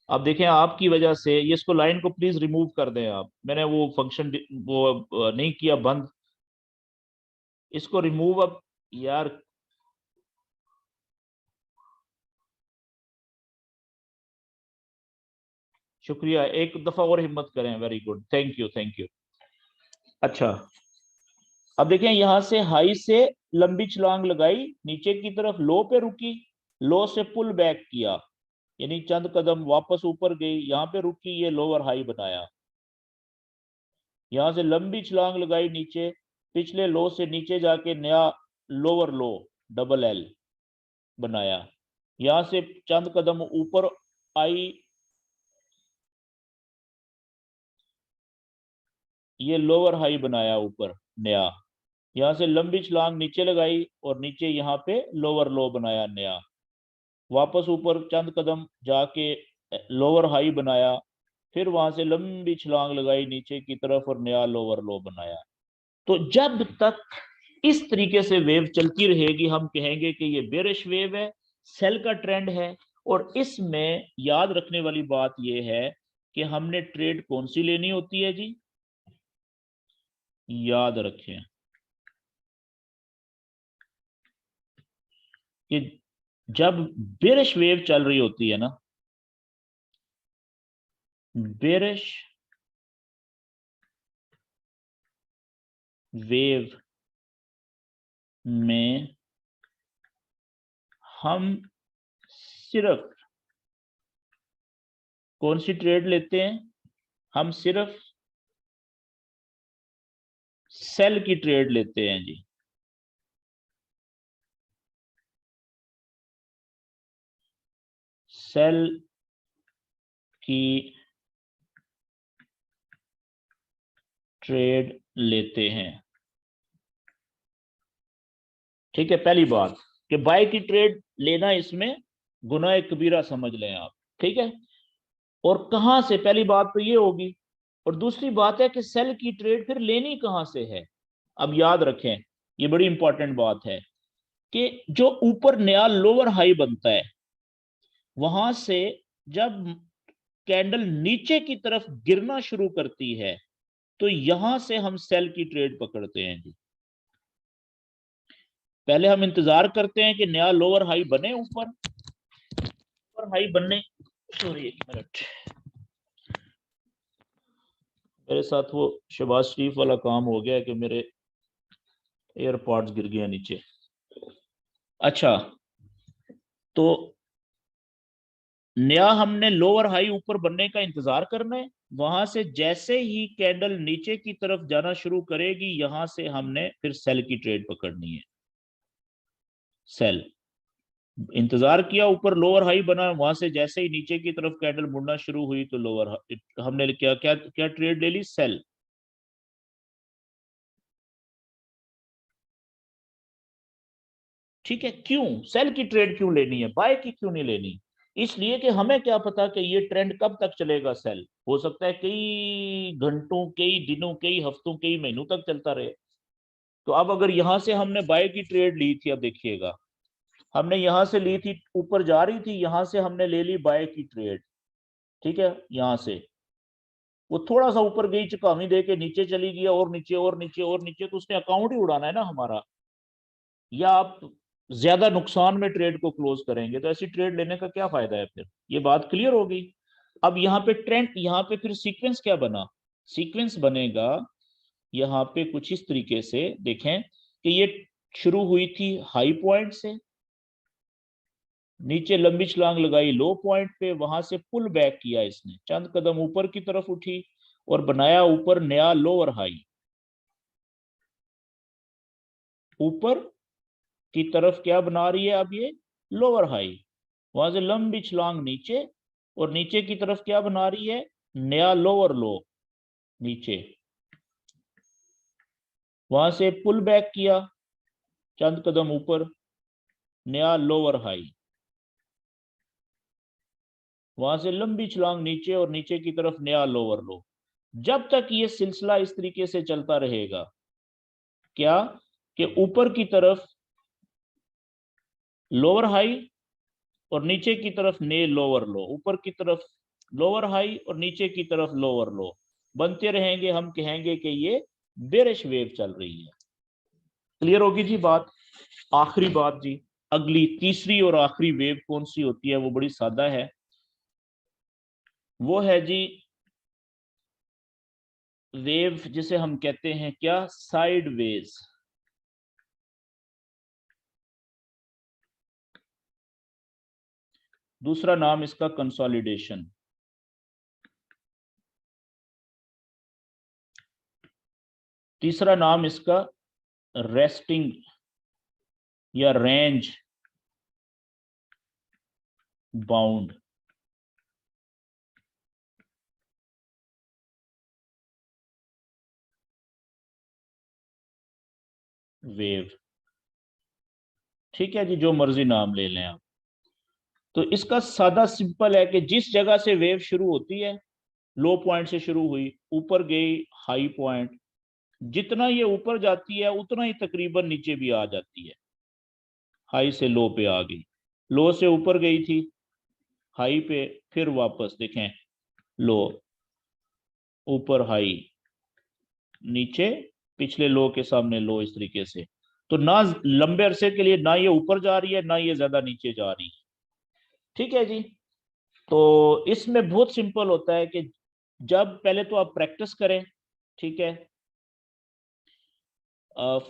आप देखें आपकी वजह से ये, इसको लाइन को प्लीज रिमूव कर दें आप, मैंने वो फंक्शन वो नहीं किया बंद, इसको रिमूव अब यार। शुक्रिया, एक दफा और हिम्मत करें, very good, thank you thank you. अच्छा, अब देखें यहां से हाई से लंबी छलांग लगाई, नीचे की तरफ लो पे रुकी, लो से पुल बैक किया, यानी चंद कदम वापस ऊपर गई, यहां पे रुकी, ये लोअर हाई बनाया। यहां से लंबी छलांग लगाई नीचे, पिछले लो से नीचे जाके नया लोअर लो, डबल एल बनाया। यहां से चंद कदम ऊपर आई, ये लोअर हाई बनाया ऊपर नया। यहां से लंबी छलांग नीचे लगाई और नीचे यहाँ पे लोअर लो बनाया नया, वापस ऊपर चंद कदम जाके लोअर हाई बनाया, फिर वहां से लंबी छलांग लगाई नीचे की तरफ और नया लोअर लो बनाया। तो जब तक इस तरीके से वेव चलती रहेगी हम कहेंगे कि ये बेरिश वेव है, सेल का ट्रेंड है। और इसमें याद रखने वाली बात यह है कि हमने ट्रेड कौन सी लेनी होती है जी, याद रखें कि जब बेरिश वेव चल रही होती है ना, बेरिश वेव में हम सिर्फ कौन सी ट्रेड लेते हैं, हम सिर्फ सेल की ट्रेड लेते हैं जी। सेल की ट्रेड लेते हैं, ठीक है। पहली बात कि बाय की ट्रेड लेना इसमें गुनाह कबीरा समझ लें आप, ठीक है। और कहां से, पहली बात तो ये होगी। और दूसरी बात है कि सेल की ट्रेड फिर लेनी कहां से है। अब याद रखें, ये बड़ी इंपॉर्टेंट बात है कि जो ऊपर नया लोअर हाई बनता है, वहां से जब कैंडल नीचे की तरफ गिरना शुरू करती है तो यहां से हम सेल की ट्रेड पकड़ते हैं जी। पहले हम इंतजार करते हैं कि नया लोअर हाई बने, ऊपर हाई बनने, सॉरी एक मिनट, मेरे साथ वो शहबाज शरीफ वाला काम हो गया कि मेरे एयरपॉड्स गिर गए नीचे। अच्छा, तो नया हमने लोअर हाई ऊपर बनने का इंतजार करना है, वहां से जैसे ही कैंडल नीचे की तरफ जाना शुरू करेगी यहां से हमने फिर सेल की ट्रेड पकड़नी है। सेल, इंतजार किया, ऊपर लोअर हाई बना, वहां से जैसे ही नीचे की तरफ कैंडल मुड़ना शुरू हुई तो लोअर, हमने क्या क्या क्या ट्रेड ले ली, सेल। ठीक है, क्यों सेल की ट्रेड क्यों लेनी है, बाय की क्यों नहीं लेनी? इसलिए कि हमें क्या पता कि ये ट्रेंड कब तक चलेगा। सेल हो सकता है कई घंटों, कई दिनों, कई हफ्तों, कई महीनों तक चलता रहे। तो अब अगर यहां से हमने बाय की ट्रेड ली थी, अब देखिएगा, हमने यहां से ली थी, ऊपर जा रही थी, यहां से हमने ले ली बाय की ट्रेड, ठीक है। यहां से वो थोड़ा सा ऊपर गई, चुकावी दे के नीचे चली गई, और नीचे और नीचे और नीचे, तो उसने अकाउंट ही उड़ाना है ना हमारा। या आप ज्यादा नुकसान में ट्रेड को क्लोज करेंगे, तो ऐसी ट्रेड लेने का क्या फायदा है फिर? ये बात क्लियर हो गई। अब यहाँ पे ट्रेंड, यहाँ पे फिर सीक्वेंस क्या बना, सीक्वेंस बनेगा यहाँ पे कुछ इस तरीके से, देखें कि ये शुरू हुई थी हाई पॉइंट से, नीचे लंबी छलांग लगाई लो पॉइंट पे, वहां से पुल बैक किया इसने, चंद कदम ऊपर की तरफ उठी और बनाया ऊपर नया लोअर हाई, ऊपर की तरफ क्या बना रही है अब ये, लोअर हाई। वहां से लंबी छलांग नीचे, और नीचे की तरफ क्या बना रही है, नया लोअर लो नीचे। वहां से पुल बैक किया चंद कदम ऊपर, नया लोअर हाई। वहां से लंबी छलांग नीचे, और नीचे की तरफ नया लोअर लो। जब तक ये सिलसिला इस तरीके से चलता रहेगा, क्या कि ऊपर की तरफ लोअर हाई और नीचे की तरफ ने लोअर लो, ऊपर की तरफ लोअर हाई और नीचे की तरफ लोअर लो बनते रहेंगे, हम कहेंगे कि ये बेरिश वेव चल रही है। क्लियर होगी जी बात। आखिरी बात जी, अगली तीसरी और आखिरी वेव कौन सी होती है, वो बड़ी सादा है। वो है जी वेव जिसे हम कहते हैं क्या, साइड वेज। दूसरा नाम इसका कंसोलिडेशन। तीसरा नाम इसका रेस्टिंग या रेंज बाउंड वेव। ठीक है जी, जो मर्जी नाम ले लें आप। तो इसका सादा सिंपल है कि जिस जगह से वेव शुरू होती है, लो पॉइंट से शुरू हुई, ऊपर गई हाई पॉइंट, जितना ये ऊपर जाती है उतना ही तकरीबन नीचे भी आ जाती है। हाई से लो पे आ गई, लो से ऊपर गई थी हाई पे, फिर वापस देखें लो, ऊपर हाई, नीचे पिछले लो के सामने लो, इस तरीके से। तो ना लंबे अरसे के लिए ना ये ऊपर जा रही है, ना ये ज्यादा नीचे जा रही है। ठीक है जी। तो इसमें बहुत सिंपल होता है कि जब पहले तो आप प्रैक्टिस करें, ठीक है।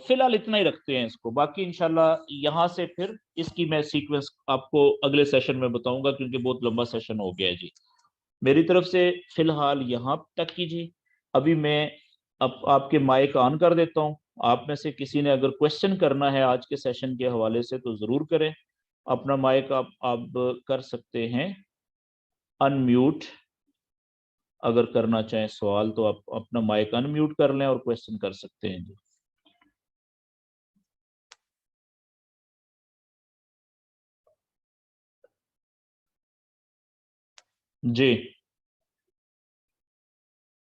फिलहाल इतना ही रखते हैं इसको, बाकी इंशाल्लाह यहाँ से फिर इसकी मैं सीक्वेंस आपको अगले सेशन में बताऊंगा, क्योंकि बहुत लंबा सेशन हो गया है जी। मेरी तरफ से फिलहाल यहाँ तक कीजिए। अभी मैं अब आपके माइक ऑन कर देता हूँ। आप में से किसी ने अगर क्वेश्चन करना है आज के सेशन के हवाले से तो जरूर करें। अपना माइक आप कर सकते हैं अनम्यूट। अगर करना चाहें सवाल तो आप अपना माइक अनम्यूट कर लें और क्वेश्चन कर सकते हैं जी। जी